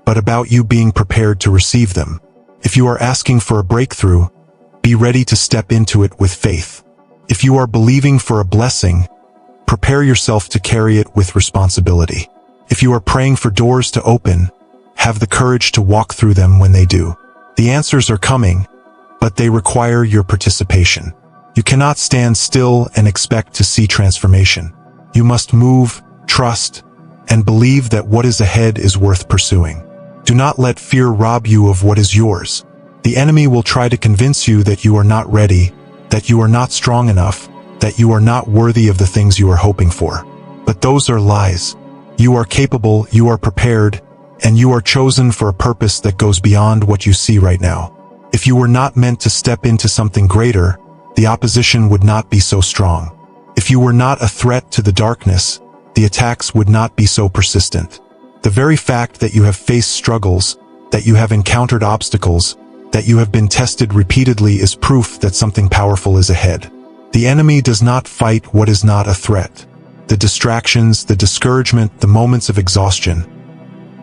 but about you being prepared to receive them. If you are asking for a breakthrough, be ready to step into it with faith. If you are believing for a blessing, prepare yourself to carry it with responsibility. If you are praying for doors to open, have the courage to walk through them when they do. The answers are coming, but they require your participation. You cannot stand still and expect to see transformation. You must move, trust, and believe that what is ahead is worth pursuing. Do not let fear rob you of what is yours. The enemy will try to convince you that you are not ready, that you are not strong enough, that you are not worthy of the things you are hoping for. But those are lies. You are capable, you are prepared, and you are chosen for a purpose that goes beyond what you see right now. If you were not meant to step into something greater, the opposition would not be so strong. If you were not a threat to the darkness, the attacks would not be so persistent. The very fact that you have faced struggles, that you have encountered obstacles, that you have been tested repeatedly is proof that something powerful is ahead. The enemy does not fight what is not a threat. The distractions, the discouragement, the moments of exhaustion,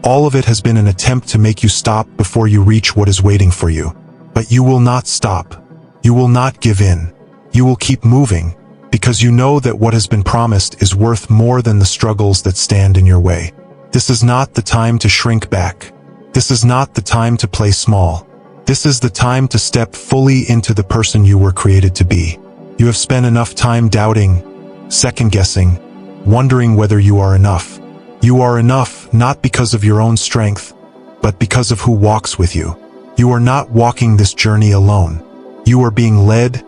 all of it has been an attempt to make you stop before you reach what is waiting for you. But you will not stop. You will not give in. You will keep moving, because you know that what has been promised is worth more than the struggles that stand in your way. This is not the time to shrink back. This is not the time to play small. This is the time to step fully into the person you were created to be. You have spent enough time doubting, second-guessing, wondering whether you are enough. You are enough not because of your own strength, but because of who walks with you. You are not walking this journey alone. You are being led,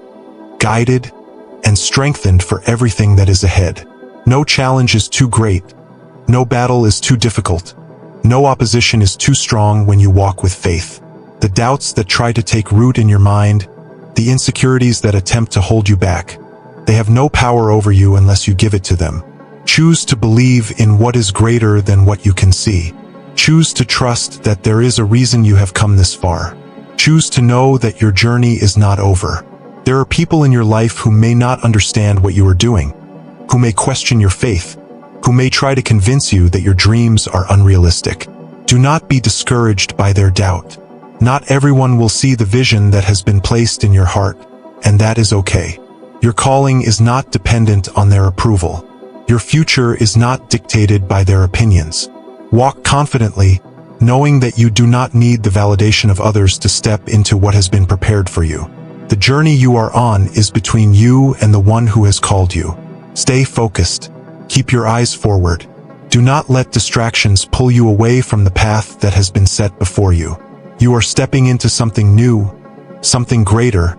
guided, and strengthened for everything that is ahead. No challenge is too great. No battle is too difficult. No opposition is too strong when you walk with faith. The doubts that try to take root in your mind, the insecurities that attempt to hold you back, they have no power over you unless you give it to them. Choose to believe in what is greater than what you can see. Choose to trust that there is a reason you have come this far. Choose to know that your journey is not over. There are people in your life who may not understand what you are doing, who may question your faith, who may try to convince you that your dreams are unrealistic. Do not be discouraged by their doubt. Not everyone will see the vision that has been placed in your heart, and that is okay. Your calling is not dependent on their approval. Your future is not dictated by their opinions. Walk confidently, knowing that you do not need the validation of others to step into what has been prepared for you. The journey you are on is between you and the one who has called you. Stay focused. Keep your eyes forward. Do not let distractions pull you away from the path that has been set before you. You are stepping into something new, something greater,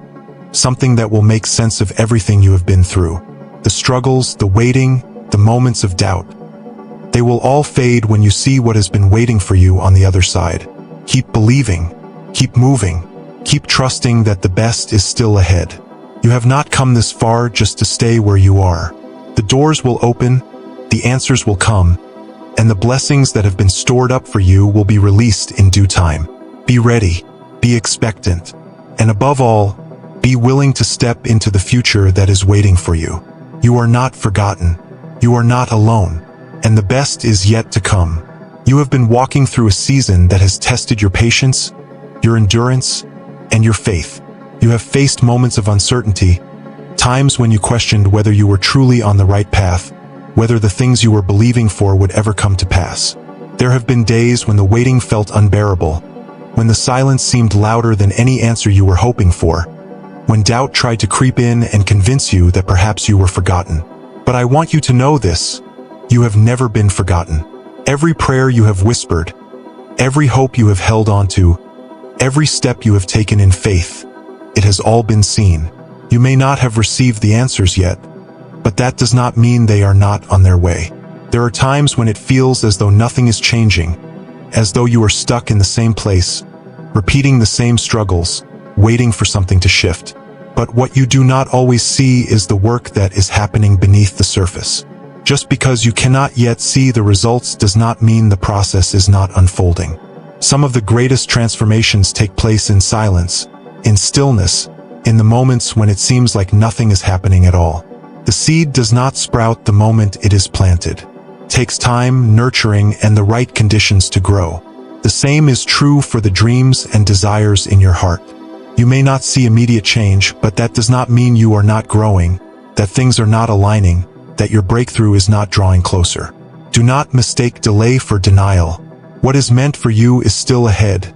something that will make sense of everything you have been through. The struggles, the waiting, the moments of doubt. They will all fade when you see what has been waiting for you on the other side. Keep believing, keep moving, keep trusting that the best is still ahead. You have not come this far just to stay where you are. The doors will open, the answers will come, and the blessings that have been stored up for you will be released in due time. Be ready, be expectant, and above all, be willing to step into the future that is waiting for you. You are not forgotten. You are not alone. And the best is yet to come. You have been walking through a season that has tested your patience, your endurance, and your faith. You have faced moments of uncertainty, times when you questioned whether you were truly on the right path, whether the things you were believing for would ever come to pass. There have been days when the waiting felt unbearable, when the silence seemed louder than any answer you were hoping for, when doubt tried to creep in and convince you that perhaps you were forgotten. But I want you to know this: you have never been forgotten. Every prayer you have whispered, every hope you have held on to, Every step you have taken in faith, it has all been seen. You may not have received the answers yet, but that does not mean they are not on their way. There are times when it feels as though nothing is changing, as though you are stuck in the same place, repeating the same struggles, waiting for something to shift. But what you do not always see is the work that is happening beneath the surface. Just because you cannot yet see the results does not mean the process is not unfolding. Some of the greatest transformations take place in silence, in stillness, in the moments when it seems like nothing is happening at all. The seed does not sprout the moment it is planted. It takes time, nurturing, and the right conditions to grow. The same is true for the dreams and desires in your heart. You may not see immediate change, but that does not mean you are not growing, that things are not aligning, that your breakthrough is not drawing closer. Do not mistake delay for denial. What is meant for you is still ahead,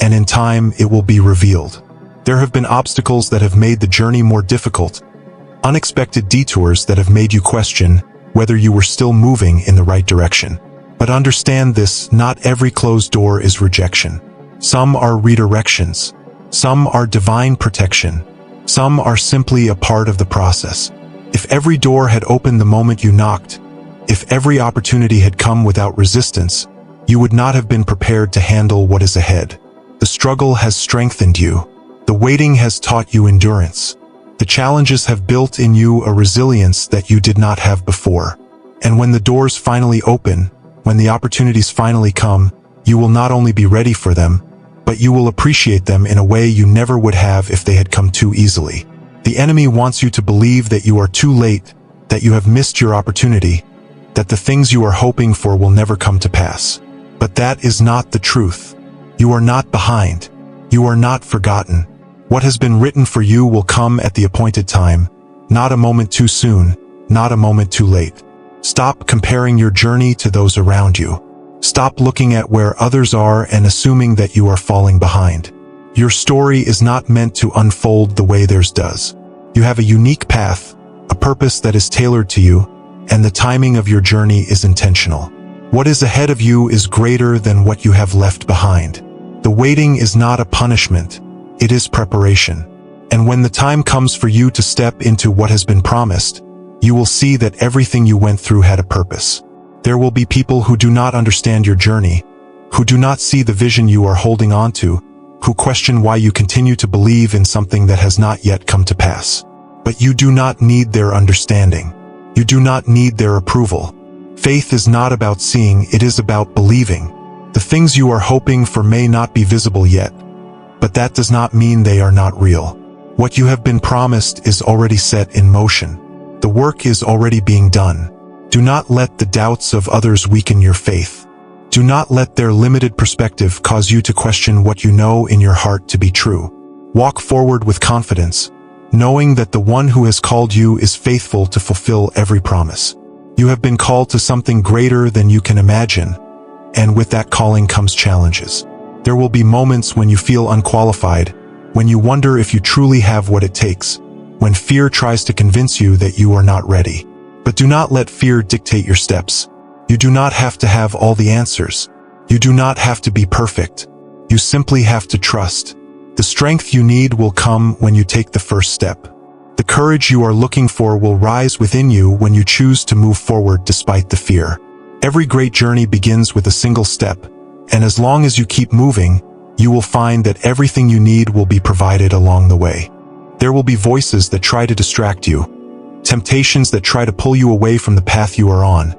and in time it will be revealed. There have been obstacles that have made the journey more difficult, unexpected detours that have made you question whether you were still moving in the right direction. But understand this, not every closed door is rejection. Some are redirections. Some are divine protection. Some are simply a part of the process. If every door had opened the moment you knocked, if every opportunity had come without resistance, you would not have been prepared to handle what is ahead. The struggle has strengthened you. The waiting has taught you endurance. The challenges have built in you a resilience that you did not have before. And when the doors finally open, when the opportunities finally come, you will not only be ready for them, but you will appreciate them in a way you never would have if they had come too easily. The enemy wants you to believe that you are too late, that you have missed your opportunity, that the things you are hoping for will never come to pass. But that is not the truth. You are not behind. You are not forgotten. What has been written for you will come at the appointed time, not a moment too soon, not a moment too late. Stop comparing your journey to those around you. Stop looking at where others are and assuming that you are falling behind. Your story is not meant to unfold the way theirs does. You have a unique path, a purpose that is tailored to you, and the timing of your journey is intentional. What is ahead of you is greater than what you have left behind. The waiting is not a punishment, it is preparation. And when the time comes for you to step into what has been promised, you will see that everything you went through had a purpose. There will be people who do not understand your journey, who do not see the vision you are holding on to, who question why you continue to believe in something that has not yet come to pass. But you do not need their understanding. You do not need their approval. Faith is not about seeing, it is about believing. The things you are hoping for may not be visible yet, but that does not mean they are not real. What you have been promised is already set in motion. The work is already being done. Do not let the doubts of others weaken your faith. Do not let their limited perspective cause you to question what you know in your heart to be true. Walk forward with confidence, knowing that the one who has called you is faithful to fulfill every promise. You have been called to something greater than you can imagine, and with that calling comes challenges. There will be moments when you feel unqualified, when you wonder if you truly have what it takes, when fear tries to convince you that you are not ready. But do not let fear dictate your steps. You do not have to have all the answers. You do not have to be perfect. You simply have to trust. The strength you need will come when you take the first step. The courage you are looking for will rise within you when you choose to move forward despite the fear. Every great journey begins with a single step, and as long as you keep moving, you will find that everything you need will be provided along the way. There will be voices that try to distract you, temptations that try to pull you away from the path you are on,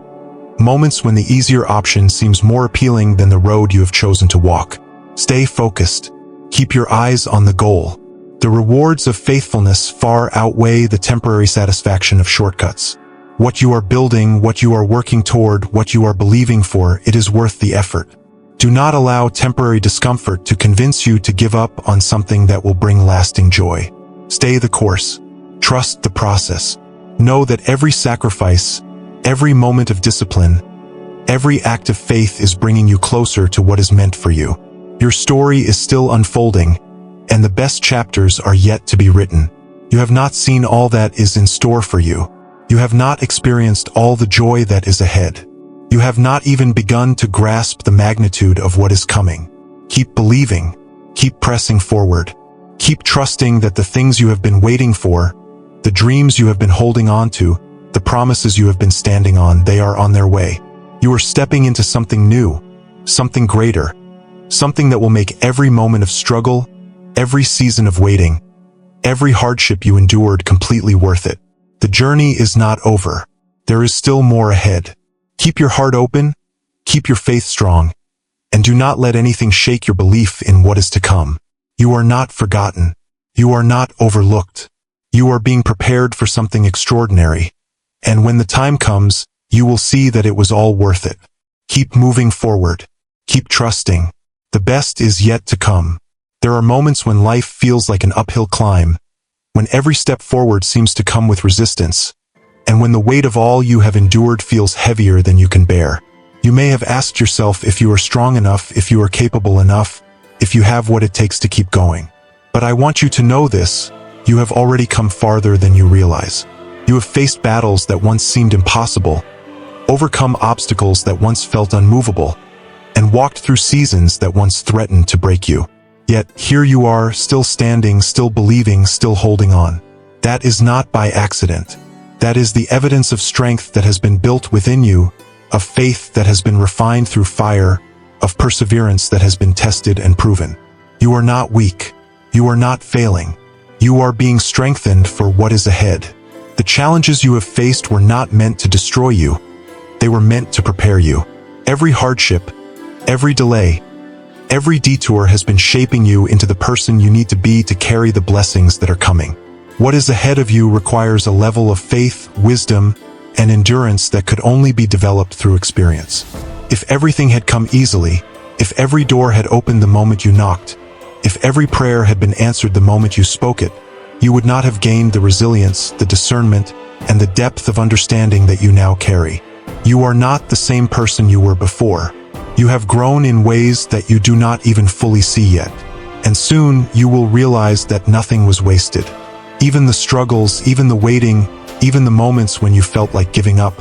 moments when the easier option seems more appealing than the road you have chosen to walk. Stay focused. Keep your eyes on the goal. The rewards of faithfulness far outweigh the temporary satisfaction of shortcuts. What you are building, what you are working toward, what you are believing for, it is worth the effort. Do not allow temporary discomfort to convince you to give up on something that will bring lasting joy. Stay the course. Trust the process. Know that every sacrifice, every moment of discipline, every act of faith is bringing you closer to what is meant for you. Your story is still unfolding, and the best chapters are yet to be written. You have not seen all that is in store for you. You have not experienced all the joy that is ahead. You have not even begun to grasp the magnitude of what is coming. Keep believing. Keep pressing forward. Keep trusting that the things you have been waiting for, the dreams you have been holding on to, the promises you have been standing on, they are on their way. You are stepping into something new, something greater, something that will make every moment of struggle, every season of waiting, every hardship you endured completely worth it. The journey is not over. There is still more ahead. Keep your heart open, keep your faith strong, and do not let anything shake your belief in what is to come. You are not forgotten. You are not overlooked. You are being prepared for something extraordinary. And when the time comes, you will see that it was all worth it. Keep moving forward. Keep trusting. The best is yet to come. There are moments when life feels like an uphill climb, when every step forward seems to come with resistance, and when the weight of all you have endured feels heavier than you can bear. You may have asked yourself if you are strong enough, if you are capable enough, if you have what it takes to keep going. But I want you to know this: you have already come farther than you realize. You have faced battles that once seemed impossible, overcome obstacles that once felt unmovable, and walked through seasons that once threatened to break you. Yet here you are, still standing, still believing, still holding on. That is not by accident. That is the evidence of strength that has been built within you, of faith that has been refined through fire, of perseverance that has been tested and proven. You are not weak. You are not failing. You are being strengthened for what is ahead. The challenges you have faced were not meant to destroy you. They were meant to prepare you. Every hardship, every delay, every detour has been shaping you into the person you need to be to carry the blessings that are coming. What is ahead of you requires a level of faith, wisdom, and endurance that could only be developed through experience. If everything had come easily, if every door had opened the moment you knocked, if every prayer had been answered the moment you spoke it, you would not have gained the resilience, the discernment, and the depth of understanding that you now carry. You are not the same person you were before. You have grown in ways that you do not even fully see yet. And soon you will realize that nothing was wasted. Even the struggles, even the waiting, even the moments when you felt like giving up,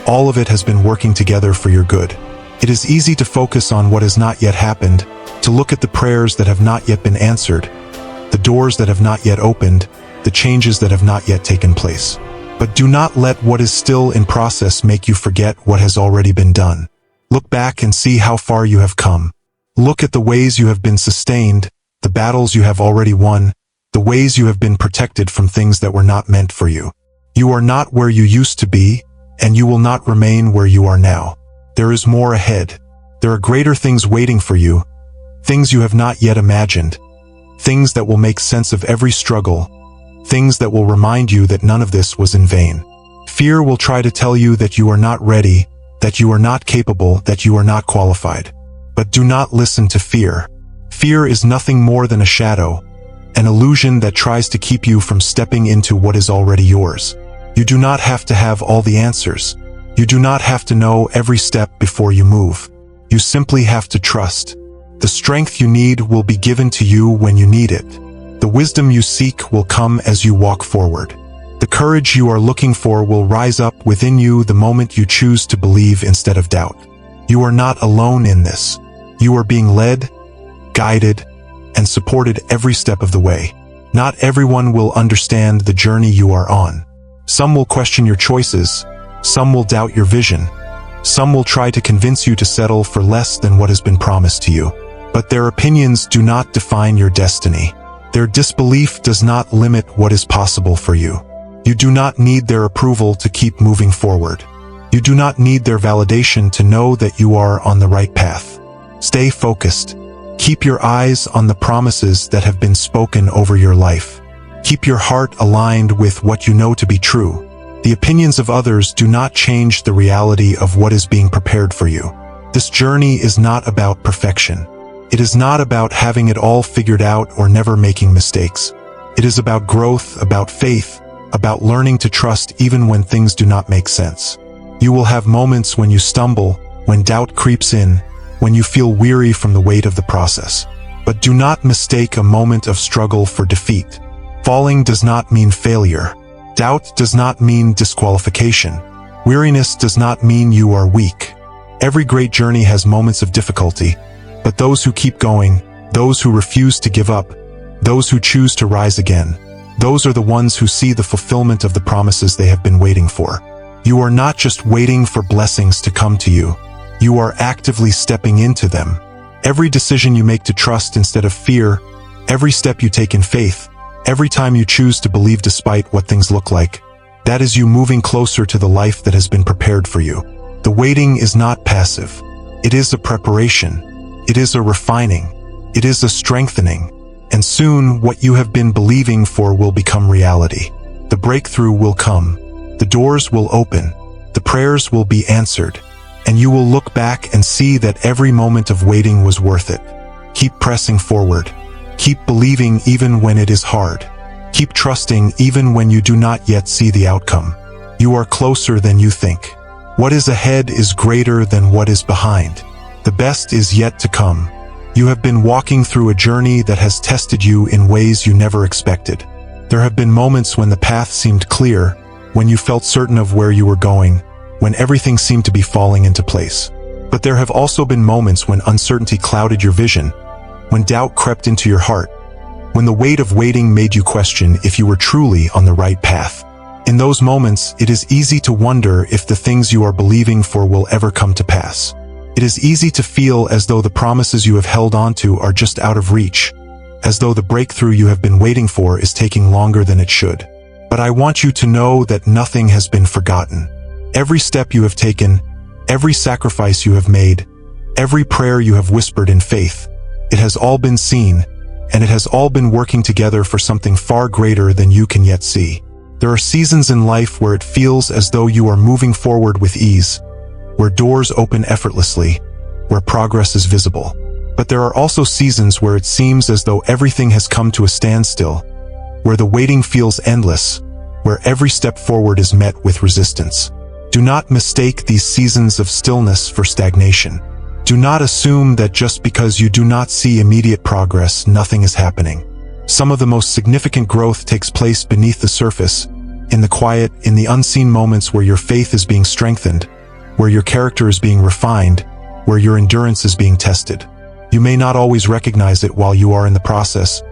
all of it has been working together for your good. It is easy to focus on what has not yet happened, to look at the prayers that have not yet been answered, the doors that have not yet opened, the changes that have not yet taken place. But do not let what is still in process make you forget what has already been done. Look back and see how far you have come. Look at the ways you have been sustained, the battles you have already won, the ways you have been protected from things that were not meant for you. You are not where you used to be, and you will not remain where you are now. There is more ahead. There are greater things waiting for you, things you have not yet imagined, things that will make sense of every struggle, things that will remind you that none of this was in vain. Fear will try to tell you that you are not ready, that you are not capable, that you are not qualified. But do not listen to fear. Fear is nothing more than a shadow, an illusion that tries to keep you from stepping into what is already yours. You do not have to have all the answers. You do not have to know every step before you move. You simply have to trust. The strength you need will be given to you when you need it. The wisdom you seek will come as you walk forward. The courage you are looking for will rise up within you the moment you choose to believe instead of doubt. You are not alone in this. You are being led, guided, and supported every step of the way. Not everyone will understand the journey you are on. Some will question your choices. Some will doubt your vision. Some will try to convince you to settle for less than what has been promised to you. But their opinions do not define your destiny. Their disbelief does not limit what is possible for you. You do not need their approval to keep moving forward. You do not need their validation to know that you are on the right path. Stay focused. Keep your eyes on the promises that have been spoken over your life. Keep your heart aligned with what you know to be true. The opinions of others do not change the reality of what is being prepared for you. This journey is not about perfection. It is not about having it all figured out or never making mistakes. It is about growth, about faith, about learning to trust even when things do not make sense. You will have moments when you stumble, when doubt creeps in, when you feel weary from the weight of the process. But do not mistake a moment of struggle for defeat. Falling does not mean failure. Doubt does not mean disqualification. Weariness does not mean you are weak. Every great journey has moments of difficulty, but those who keep going, those who keep those who refuse to give up, those who choose to rise again. Those are the ones who see the fulfillment of the promises they have been waiting for. You are not just waiting for blessings to come to you. You are actively stepping into them. Every decision you make to trust instead of fear, every step you take in faith, every time you choose to believe despite what things look like, that is you moving closer to the life that has been prepared for you. The waiting is not passive. It is a preparation. It is a refining. It is a strengthening. And soon, what you have been believing for will become reality. The breakthrough will come. The doors will open. The prayers will be answered. And you will look back and see that every moment of waiting was worth it. Keep pressing forward. Keep believing even when it is hard. Keep trusting even when you do not yet see the outcome. You are closer than you think. What is ahead is greater than what is behind. The best is yet to come. You have been walking through a journey that has tested you in ways you never expected. There have been moments when the path seemed clear, when you felt certain of where you were going, when everything seemed to be falling into place. But there have also been moments when uncertainty clouded your vision, when doubt crept into your heart, when the weight of waiting made you question if you were truly on the right path. In those moments, it is easy to wonder if the things you are believing for will ever come to pass. It is easy to feel as though the promises you have held onto are just out of reach, as though the breakthrough you have been waiting for is taking longer than it should. But I want you to know that nothing has been forgotten. Every step you have taken, every sacrifice you have made, every prayer you have whispered in faith, it has all been seen, and it has all been working together for something far greater than you can yet see. There are seasons in life where it feels as though you are moving forward with ease, where doors open effortlessly, where progress is visible. But there are also seasons where it seems as though everything has come to a standstill, where the waiting feels endless, where every step forward is met with resistance. Do not mistake these seasons of stillness for stagnation. Do not assume that just because you do not see immediate progress, nothing is happening. Some of the most significant growth takes place beneath the surface, in the quiet, in the unseen moments where your faith is being strengthened, where your character is being refined, where your endurance is being tested. You may not always recognize it while you are in the process,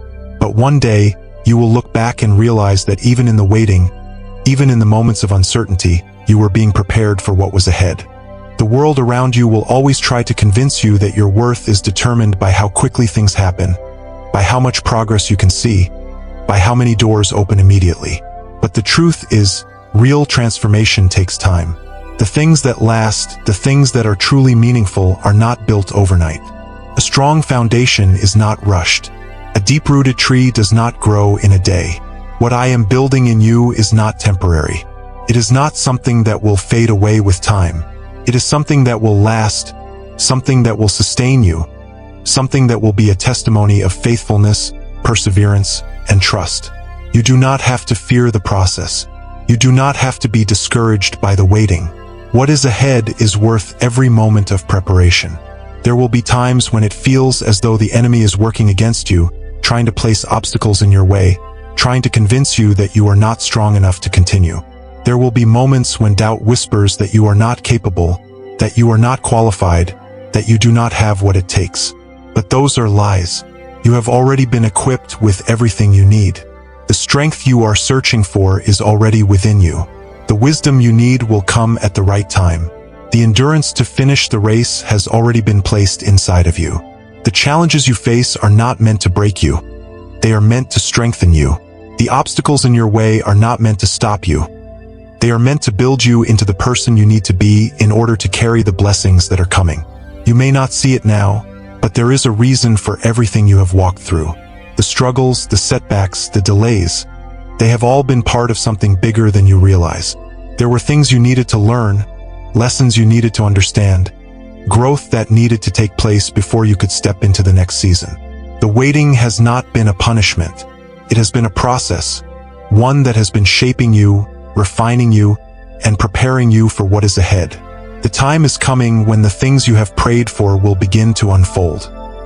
but one day, you will look back and realize that even in the waiting, even in the moments of uncertainty, you were being prepared for what was ahead. The world around you will always try to convince you that your worth is determined by how quickly things happen, by how much progress you can see, by how many doors open immediately. But the truth is, real transformation takes time. The things that last, the things that are truly meaningful, are not built overnight. A strong foundation is not rushed. A deep-rooted tree does not grow in a day. What I am building in you is not temporary. It is not something that will fade away with time. It is something that will last, something that will sustain you, something that will be a testimony of faithfulness, perseverance, and trust. You do not have to fear the process. You do not have to be discouraged by the waiting. What is ahead is worth every moment of preparation. There will be times when it feels as though the enemy is working against you, trying to place obstacles in your way, trying to convince you that you are not strong enough to continue. There will be moments when doubt whispers that you are not capable, that you are not qualified, that you do not have what it takes. But those are lies. You have already been equipped with everything you need. The strength you are searching for is already within you. The wisdom you need will come at the right time. The endurance to finish the race has already been placed inside of you. The challenges you face are not meant to break you. They are meant to strengthen you. The obstacles in your way are not meant to stop you. They are meant to build you into the person you need to be in order to carry the blessings that are coming. You may not see it now, but there is a reason for everything you have walked through. The struggles, the setbacks, the delays, they have all been part of something bigger than you realize. There were things you needed to learn, lessons you needed to understand, growth that needed to take place before you could step into the next season. The waiting has not been a punishment. It has been a process, one that has been shaping you, refining you, and preparing you for what is ahead. The time is coming when the things you have prayed for will begin to unfold.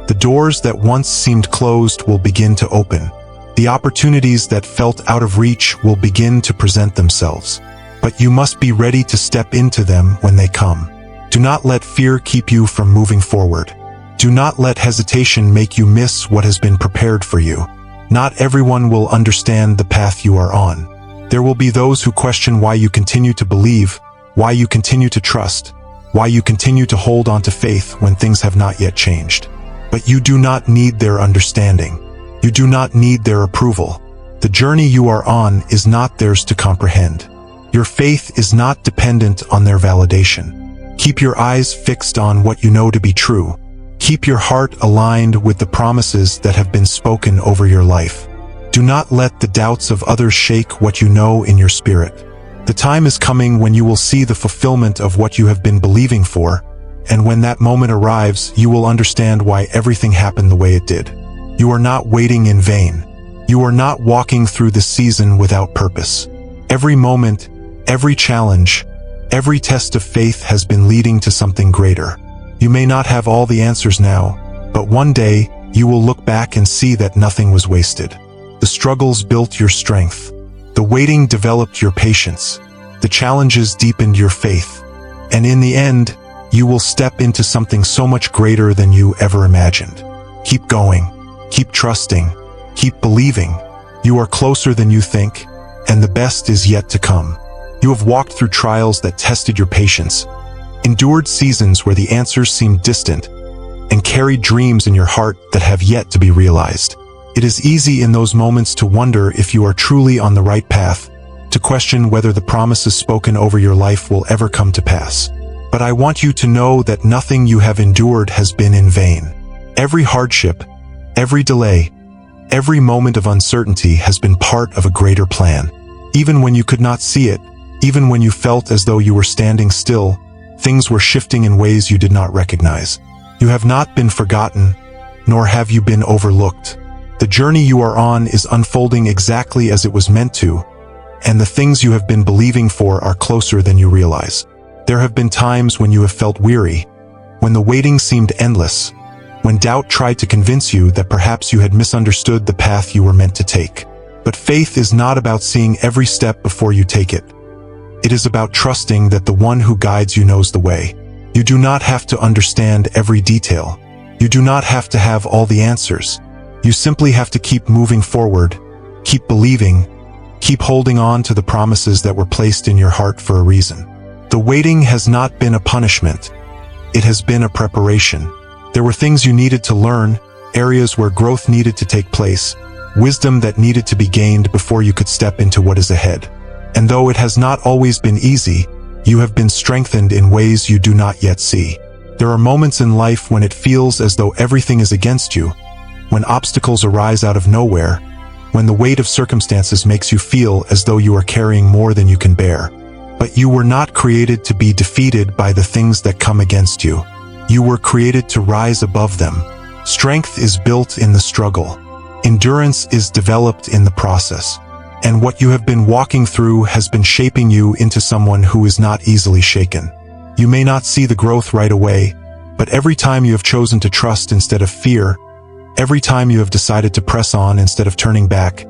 The doors that once seemed closed will begin to open. The opportunities that felt out of reach will begin to present themselves. But you must be ready to step into them when they come. Do not let fear keep you from moving forward. Do not let hesitation make you miss what has been prepared for you. Not everyone will understand the path you are on. There will be those who question why you continue to believe, why you continue to trust, why you continue to hold on to faith when things have not yet changed. But you do not need their understanding. You do not need their approval. The journey you are on is not theirs to comprehend. Your faith is not dependent on their validation. Keep your eyes fixed on what you know to be true. Keep your heart aligned with the promises that have been spoken over your life. Do not let the doubts of others shake what you know in your spirit. The time is coming when you will see the fulfillment of what you have been believing for, and when that moment arrives, you will understand why everything happened the way it did. You are not waiting in vain. You are not walking through the season without purpose. Every moment, every challenge, every test of faith has been leading to something greater. You may not have all the answers now, but one day you will look back and see that nothing was wasted. The struggles built your strength. The waiting developed your patience. The challenges deepened your faith. And in the end, you will step into something so much greater than you ever imagined. Keep going. Keep trusting. Keep believing. You are closer than you think, and the best is yet to come. You have walked through trials that tested your patience, endured seasons where the answers seemed distant, and carried dreams in your heart that have yet to be realized. It is easy in those moments to wonder if you are truly on the right path, to question whether the promises spoken over your life will ever come to pass. But I want you to know that nothing you have endured has been in vain. Every hardship, every delay, every moment of uncertainty has been part of a greater plan. Even when you could not see it, even when you felt as though you were standing still, things were shifting in ways you did not recognize. You have not been forgotten, nor have you been overlooked. The journey you are on is unfolding exactly as it was meant to, and the things you have been believing for are closer than you realize. There have been times when you have felt weary, when the waiting seemed endless, when doubt tried to convince you that perhaps you had misunderstood the path you were meant to take. But faith is not about seeing every step before you take it. It is about trusting that the one who guides you knows the way. You do not have to understand every detail. You do not have to have all the answers. You simply have to keep moving forward, keep believing, keep holding on to the promises that were placed in your heart for a reason. The waiting has not been a punishment. It has been a preparation. There were things you needed to learn, areas where growth needed to take place, wisdom that needed to be gained before you could step into what is ahead. And though it has not always been easy, you have been strengthened in ways you do not yet see. There are moments in life when it feels as though everything is against you, when obstacles arise out of nowhere, when the weight of circumstances makes you feel as though you are carrying more than you can bear. But you were not created to be defeated by the things that come against you. You were created to rise above them. Strength is built in the struggle. Endurance is developed in the process. And what you have been walking through has been shaping you into someone who is not easily shaken. You may not see the growth right away, but every time you have chosen to trust instead of fear, every time you have decided to press on instead of turning back,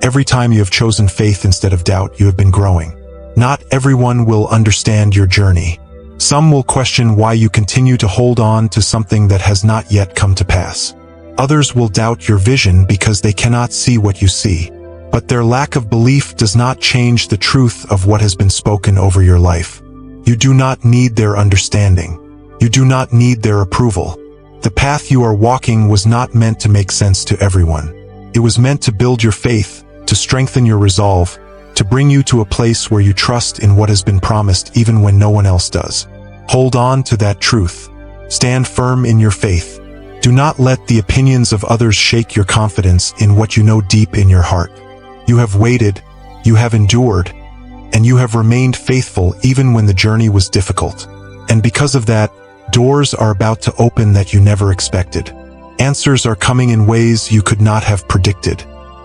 every time you have chosen faith instead of doubt, you have been growing. Not everyone will understand your journey. Some will question why you continue to hold on to something that has not yet come to pass. Others will doubt your vision because they cannot see what you see. But their lack of belief does not change the truth of what has been spoken over your life. You do not need their understanding. You do not need their approval. The path you are walking was not meant to make sense to everyone. It was meant to build your faith, to strengthen your resolve, to bring you to a place where you trust in what has been promised even when no one else does. Hold on to that truth. Stand firm in your faith. Do not let the opinions of others shake your confidence in what you know deep in your heart. You have waited, you have endured, and you have remained faithful even when the journey was difficult. And because of that, doors are about to open that you never expected. Answers are coming in ways you could not have predicted.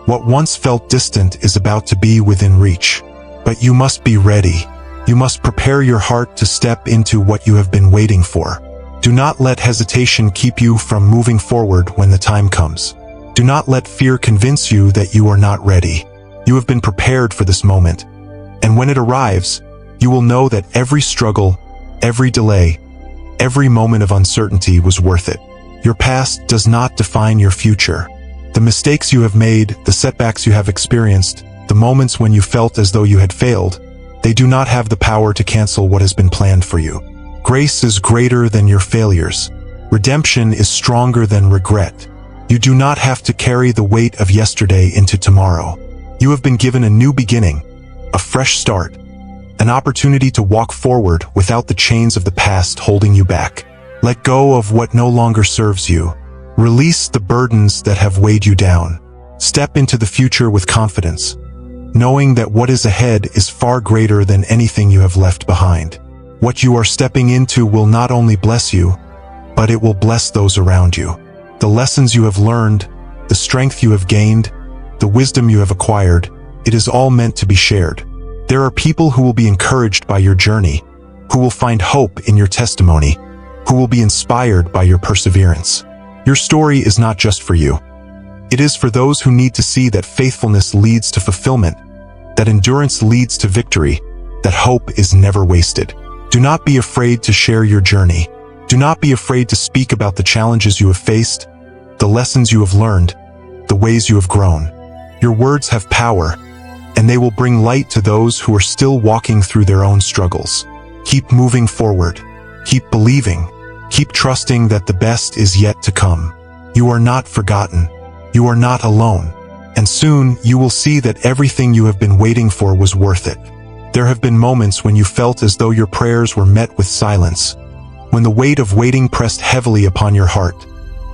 What once felt distant is about to be within reach. But you must be ready. You must prepare your heart to step into what you have been waiting for. Do not let hesitation keep you from moving forward when the time comes. Do not let fear convince you that you are not ready. You have been prepared for this moment, and when it arrives, you will know that every struggle, every delay, every moment of uncertainty was worth it. Your past does not define your future. The mistakes you have made, the setbacks you have experienced, the moments when you felt as though you had failed, they do not have the power to cancel what has been planned for you. Grace is greater than your failures. Redemption is stronger than regret. You do not have to carry the weight of yesterday into tomorrow. You have been given a new beginning, a fresh start, an opportunity to walk forward without the chains of the past holding you back. Let go of what no longer serves you. Release the burdens that have weighed you down. Step into the future with confidence, knowing that what is ahead is far greater than anything you have left behind. What you are stepping into will not only bless you, but it will bless those around you. The lessons you have learned, the strength you have gained, the wisdom you have acquired, it is all meant to be shared. There are people who will be encouraged by your journey, who will find hope in your testimony, who will be inspired by your perseverance. Your story is not just for you. It is for those who need to see that faithfulness leads to fulfillment, that endurance leads to victory, that hope is never wasted. Do not be afraid to share your journey. Do not be afraid to speak about the challenges you have faced, the lessons you have learned, the ways you have grown. Your words have power, and they will bring light to those who are still walking through their own struggles. Keep moving forward. Keep believing. Keep trusting that the best is yet to come. You are not forgotten. You are not alone. And soon you will see that everything you have been waiting for was worth it. There have been moments when you felt as though your prayers were met with silence, when the weight of waiting pressed heavily upon your heart,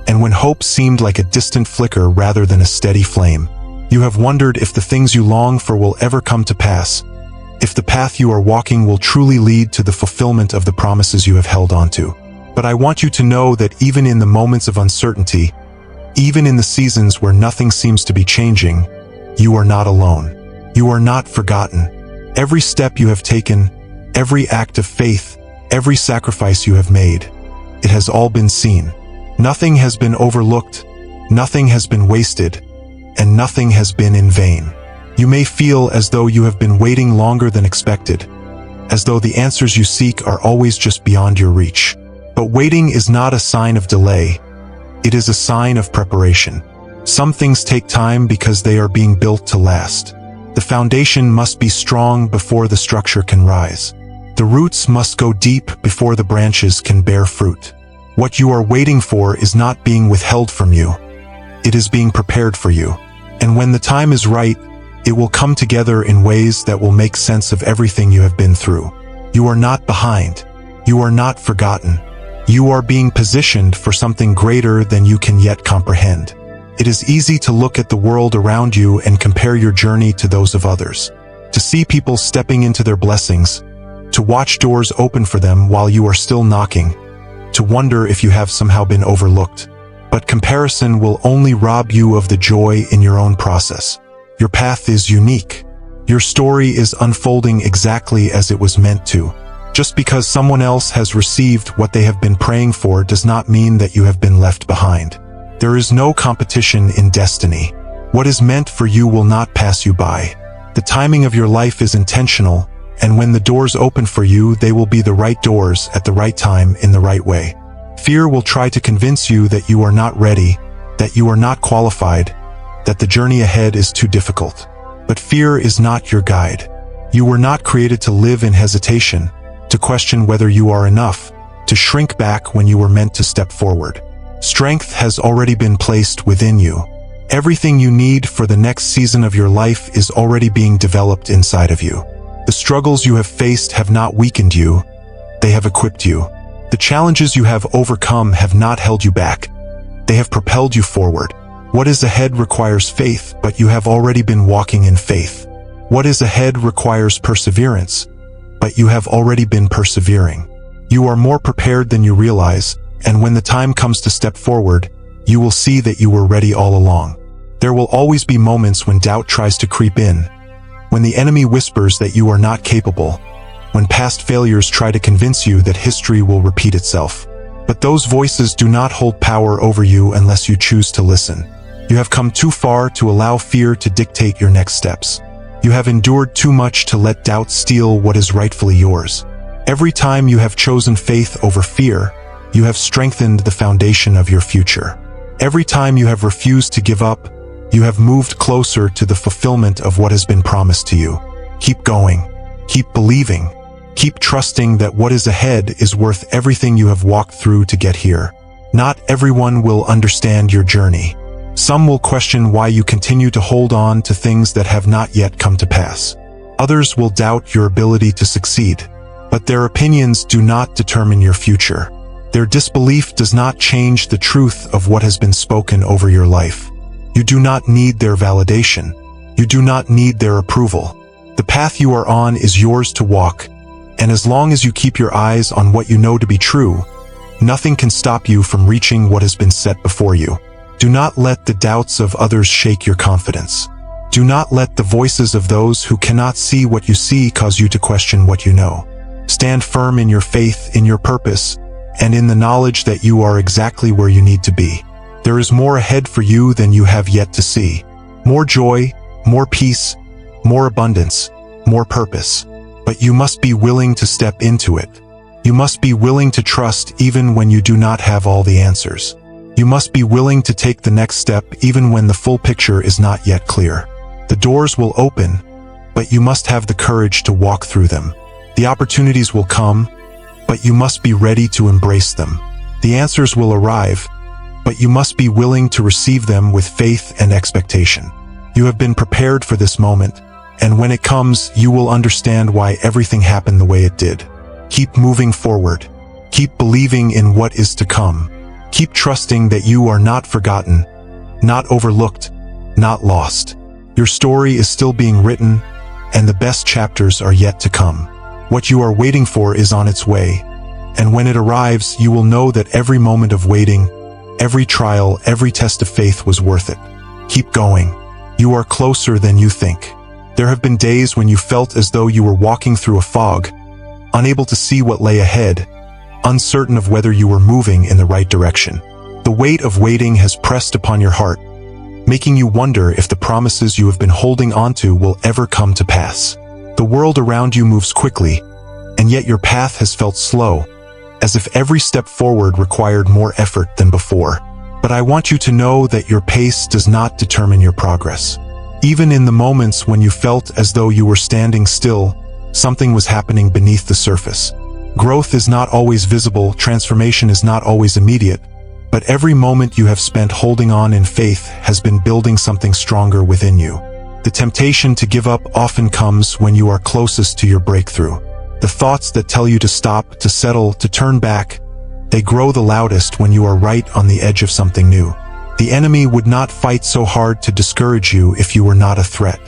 and when hope seemed like a distant flicker rather than a steady flame. You have wondered if the things you long for will ever come to pass, if the path you are walking will truly lead to the fulfillment of the promises you have held onto. But I want you to know that even in the moments of uncertainty, even in the seasons where nothing seems to be changing, you are not alone. You are not forgotten. Every step you have taken, every act of faith, every sacrifice you have made, it has all been seen. Nothing has been overlooked, nothing has been wasted, and nothing has been in vain. You may feel as though you have been waiting longer than expected, as though the answers you seek are always just beyond your reach. But waiting is not a sign of delay. It is a sign of preparation. Some things take time because they are being built to last. The foundation must be strong before the structure can rise. The roots must go deep before the branches can bear fruit. What you are waiting for is not being withheld from you. It is being prepared for you. And when the time is right, it will come together in ways that will make sense of everything you have been through. You are not behind. You are not forgotten. You are being positioned for something greater than you can yet comprehend. It is easy to look at the world around you and compare your journey to those of others, to see people stepping into their blessings, to watch doors open for them while you are still knocking, to wonder if you have somehow been overlooked. But comparison will only rob you of the joy in your own process. Your path is unique. Your story is unfolding exactly as it was meant to. Just because someone else has received what they have been praying for does not mean that you have been left behind. There is no competition in destiny. What is meant for you will not pass you by. The timing of your life is intentional, and when the doors open for you, they will be the right doors at the right time in the right way. Fear will try to convince you that you are not ready, that you are not qualified, that the journey ahead is too difficult. But fear is not your guide. You were not created to live in hesitation, to question whether you are enough, to shrink back when you were meant to step forward. Strength has already been placed within you. Everything you need for the next season of your life is already being developed inside of you. The struggles you have faced have not weakened you, they have equipped you. The challenges you have overcome have not held you back. They have propelled you forward. What is ahead requires faith, but you have already been walking in faith. What is ahead requires perseverance, but you have already been persevering. You are more prepared than you realize, and when the time comes to step forward, you will see that you were ready all along. There will always be moments when doubt tries to creep in, when the enemy whispers that you are not capable, when past failures try to convince you that history will repeat itself. But those voices do not hold power over you unless you choose to listen. You have come too far to allow fear to dictate your next steps. You have endured too much to let doubt steal what is rightfully yours. Every time you have chosen faith over fear, you have strengthened the foundation of your future. Every time you have refused to give up, you have moved closer to the fulfillment of what has been promised to you. Keep going. Keep believing. Keep trusting that what is ahead is worth everything you have walked through to get here. Not everyone will understand your journey. Some will question why you continue to hold on to things that have not yet come to pass. Others will doubt your ability to succeed. But their opinions do not determine your future. Their disbelief does not change the truth of what has been spoken over your life. You do not need their validation. You do not need their approval. The path you are on is yours to walk, and as long as you keep your eyes on what you know to be true, nothing can stop you from reaching what has been set before you. Do not let the doubts of others shake your confidence. Do not let the voices of those who cannot see what you see cause you to question what you know. Stand firm in your faith, in your purpose, and in the knowledge that you are exactly where you need to be. There is more ahead for you than you have yet to see. More joy, more peace, more abundance, more purpose. But you must be willing to step into it. You must be willing to trust even when you do not have all the answers. You must be willing to take the next step even when the full picture is not yet clear. The doors will open, but you must have the courage to walk through them. The opportunities will come, but you must be ready to embrace them. The answers will arrive, but you must be willing to receive them with faith and expectation. You have been prepared for this moment, and when it comes, you will understand why everything happened the way it did. Keep moving forward. Keep believing in what is to come. Keep trusting that you are not forgotten, not overlooked, not lost. Your story is still being written, and the best chapters are yet to come. What you are waiting for is on its way, and when it arrives, you will know that every moment of waiting, every trial, every test of faith was worth it. Keep going. You are closer than you think. There have been days when you felt as though you were walking through a fog, unable to see what lay ahead, uncertain of whether you were moving in the right direction. The weight of waiting has pressed upon your heart, making you wonder if the promises you have been holding onto will ever come to pass. The world around you moves quickly, and yet your path has felt slow, as if every step forward required more effort than before. But I want you to know that your pace does not determine your progress. Even in the moments when you felt as though you were standing still, something was happening beneath the surface. Growth is not always visible, transformation is not always immediate, but every moment you have spent holding on in faith has been building something stronger within you. The temptation to give up often comes when you are closest to your breakthrough. The thoughts that tell you to stop, to settle, to turn back, they grow the loudest when you are right on the edge of something new. The enemy would not fight so hard to discourage you if you were not a threat.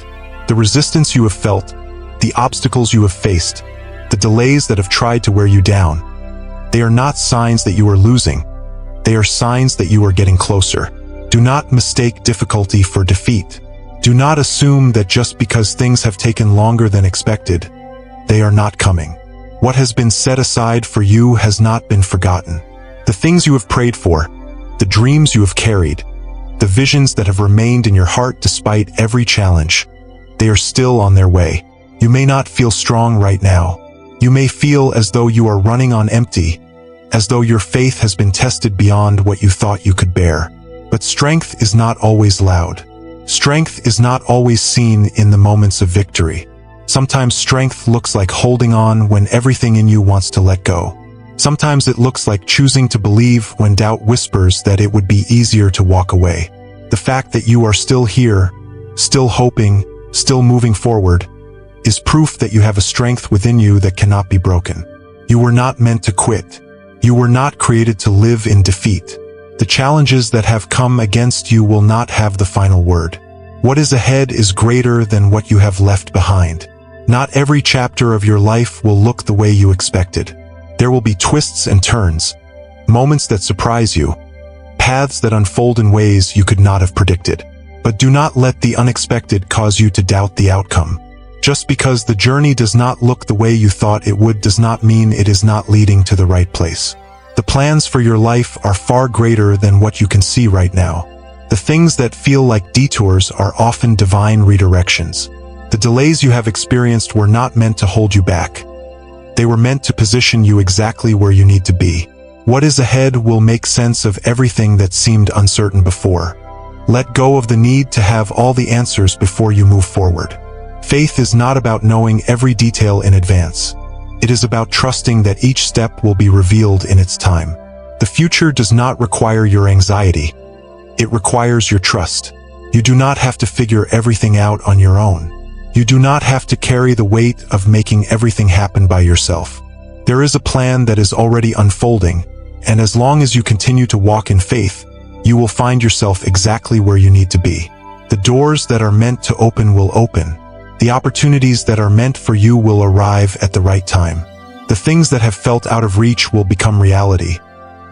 The resistance you have felt, the obstacles you have faced, the delays that have tried to wear you down, they are not signs that you are losing. They are signs that you are getting closer. Do not mistake difficulty for defeat. Do not assume that just because things have taken longer than expected, they are not coming. What has been set aside for you has not been forgotten. The things you have prayed for, the dreams you have carried, the visions that have remained in your heart despite every challenge, they are still on their way. You may not feel strong right now. You may feel as though you are running on empty, as though your faith has been tested beyond what you thought you could bear. But strength is not always loud. Strength is not always seen in the moments of victory. Sometimes strength looks like holding on when everything in you wants to let go. Sometimes it looks like choosing to believe when doubt whispers that it would be easier to walk away. The fact that you are still here, still hoping, still moving forward, is proof that you have a strength within you that cannot be broken. You were not meant to quit. You were not created to live in defeat. The challenges that have come against you will not have the final word. What is ahead is greater than what you have left behind. Not every chapter of your life will look the way you expected. There will be twists and turns, moments that surprise you, paths that unfold in ways you could not have predicted. But do not let the unexpected cause you to doubt the outcome. Just because the journey does not look the way you thought it would does not mean it is not leading to the right place. The plans for your life are far greater than what you can see right now. The things that feel like detours are often divine redirections. The delays you have experienced were not meant to hold you back. They were meant to position you exactly where you need to be. What is ahead will make sense of everything that seemed uncertain before. Let go of the need to have all the answers before you move forward. Faith is not about knowing every detail in advance. It is about trusting that each step will be revealed in its time. The future does not require your anxiety. It requires your trust. You do not have to figure everything out on your own. You do not have to carry the weight of making everything happen by yourself. There is a plan that is already unfolding, and as long as you continue to walk in faith, you will find yourself exactly where you need to be. The doors that are meant to open will open. The opportunities that are meant for you will arrive at the right time. The things that have felt out of reach will become reality,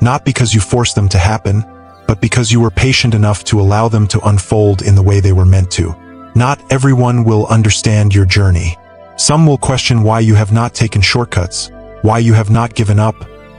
not because you forced them to happen, but because you were patient enough to allow them to unfold in the way they were meant to. Not everyone will understand your journey. Some will question why you have not taken shortcuts, why you have not given up,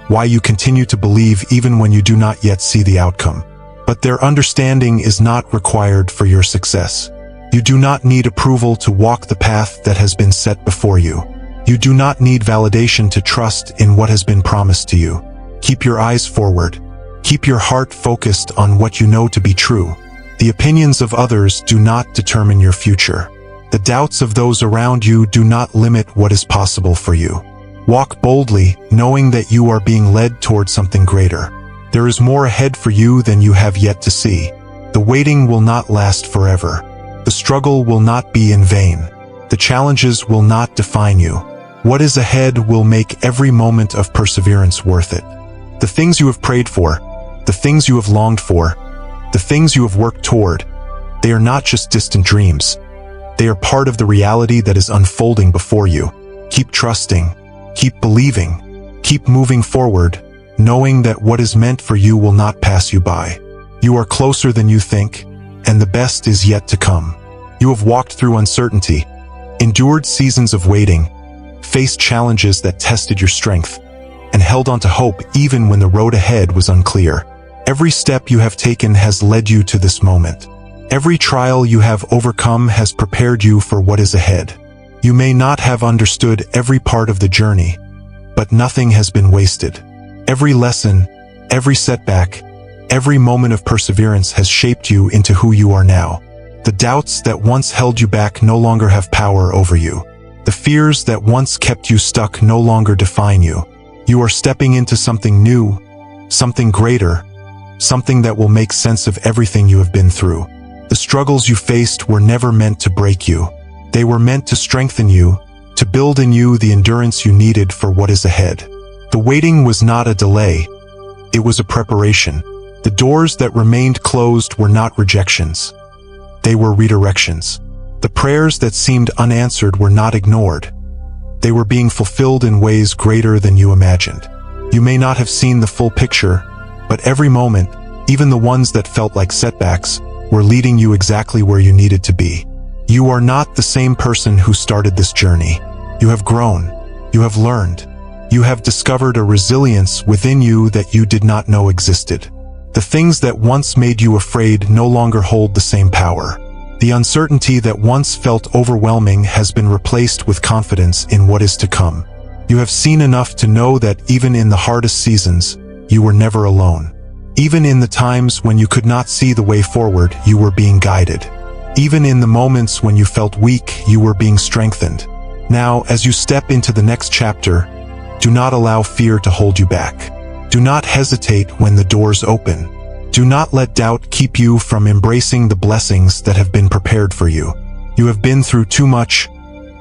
why you continue to believe even when you do not yet see the outcome. But their understanding is not required for your success. You do not need approval to walk the path that has been set before you. You do not need validation to trust in what has been promised to you. Keep your eyes forward. Keep your heart focused on what you know to be true. The opinions of others do not determine your future. The doubts of those around you do not limit what is possible for you. Walk boldly, knowing that you are being led toward something greater. There is more ahead for you than you have yet to see. The waiting will not last forever. The struggle will not be in vain. The challenges will not define you. What is ahead will make every moment of perseverance worth it. The things you have prayed for, the things you have longed for, the things you have worked toward, they are not just distant dreams. They are part of the reality that is unfolding before you. Keep trusting, keep believing, keep moving forward, knowing that what is meant for you will not pass you by. You are closer than you think, and the best is yet to come. You have walked through uncertainty, endured seasons of waiting, faced challenges that tested your strength, and held on to hope even when the road ahead was unclear. Every step you have taken has led you to this moment. Every trial you have overcome has prepared you for what is ahead. You may not have understood every part of the journey, but nothing has been wasted. Every lesson, every setback, every moment of perseverance has shaped you into who you are now. The doubts that once held you back no longer have power over you. The fears that once kept you stuck no longer define you. You are stepping into something new, something greater, something that will make sense of everything you have been through. The struggles you faced were never meant to break you. They were meant to strengthen you, to build in you the endurance you needed for what is ahead. The waiting was not a delay. It was a preparation. The doors that remained closed were not rejections. They were redirections. The prayers that seemed unanswered were not ignored. They were being fulfilled in ways greater than you imagined. You may not have seen the full picture, but every moment, even the ones that felt like setbacks, were leading you exactly where you needed to be. You are not the same person who started this journey. You have grown. You have learned. You have discovered a resilience within you that you did not know existed. The things that once made you afraid no longer hold the same power. The uncertainty that once felt overwhelming has been replaced with confidence in what is to come. You have seen enough to know that even in the hardest seasons, you were never alone. Even in the times when you could not see the way forward, you were being guided. Even in the moments when you felt weak, you were being strengthened. Now, as you step into the next chapter, do not allow fear to hold you back. Do not hesitate when the doors open. Do not let doubt keep you from embracing the blessings that have been prepared for you. You have been through too much,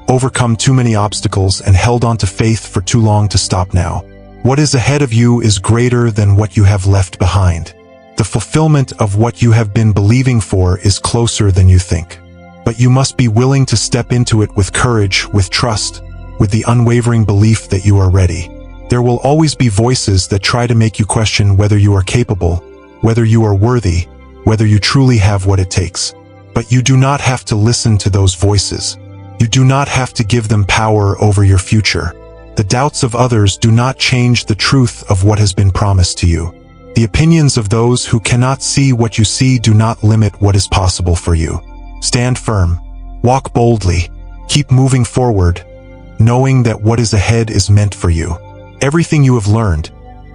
overcome too many obstacles, and held on to faith for too long to stop now. What is ahead of you is greater than what you have left behind. The fulfillment of what you have been believing for is closer than you think. But you must be willing to step into it with courage, with trust, with the unwavering belief that you are ready. There will always be voices that try to make you question whether you are capable, whether you are worthy, whether you truly have what it takes. But you do not have to listen to those voices. You do not have to give them power over your future. The doubts of others do not change the truth of what has been promised to you. The opinions of those who cannot see what you see do not limit what is possible for you. Stand firm. Walk boldly. Keep moving forward, knowing that what is ahead is meant for you. Everything you have learned,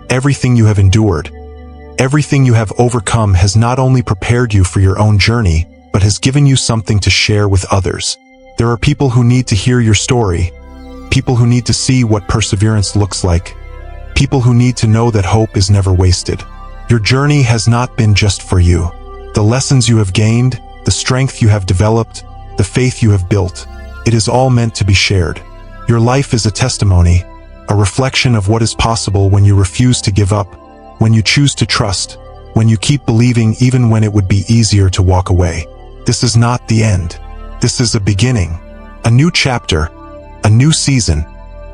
everything you have endured, everything you have overcome has not only prepared you for your own journey, but has given you something to share with others. There are people who need to hear your story, people who need to see what perseverance looks like, people who need to know that hope is never wasted. Your journey has not been just for you. The lessons you have gained, the strength you have developed, the faith you have built, it is all meant to be shared. Your life is a testimony, a reflection of what is possible when you refuse to give up, when you choose to trust, when you keep believing even when it would be easier to walk away. This is not the end. This is a beginning, a new chapter, a new season,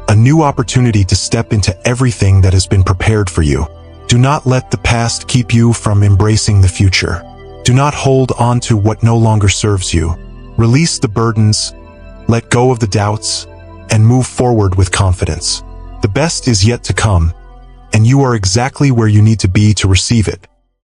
a new opportunity to step into everything that has been prepared for you. Do not let the past keep you from embracing the future. Do not hold on to what no longer serves you. Release the burdens, let go of the doubts, and move forward with confidence. The best is yet to come, and you are exactly where you need to be to receive it.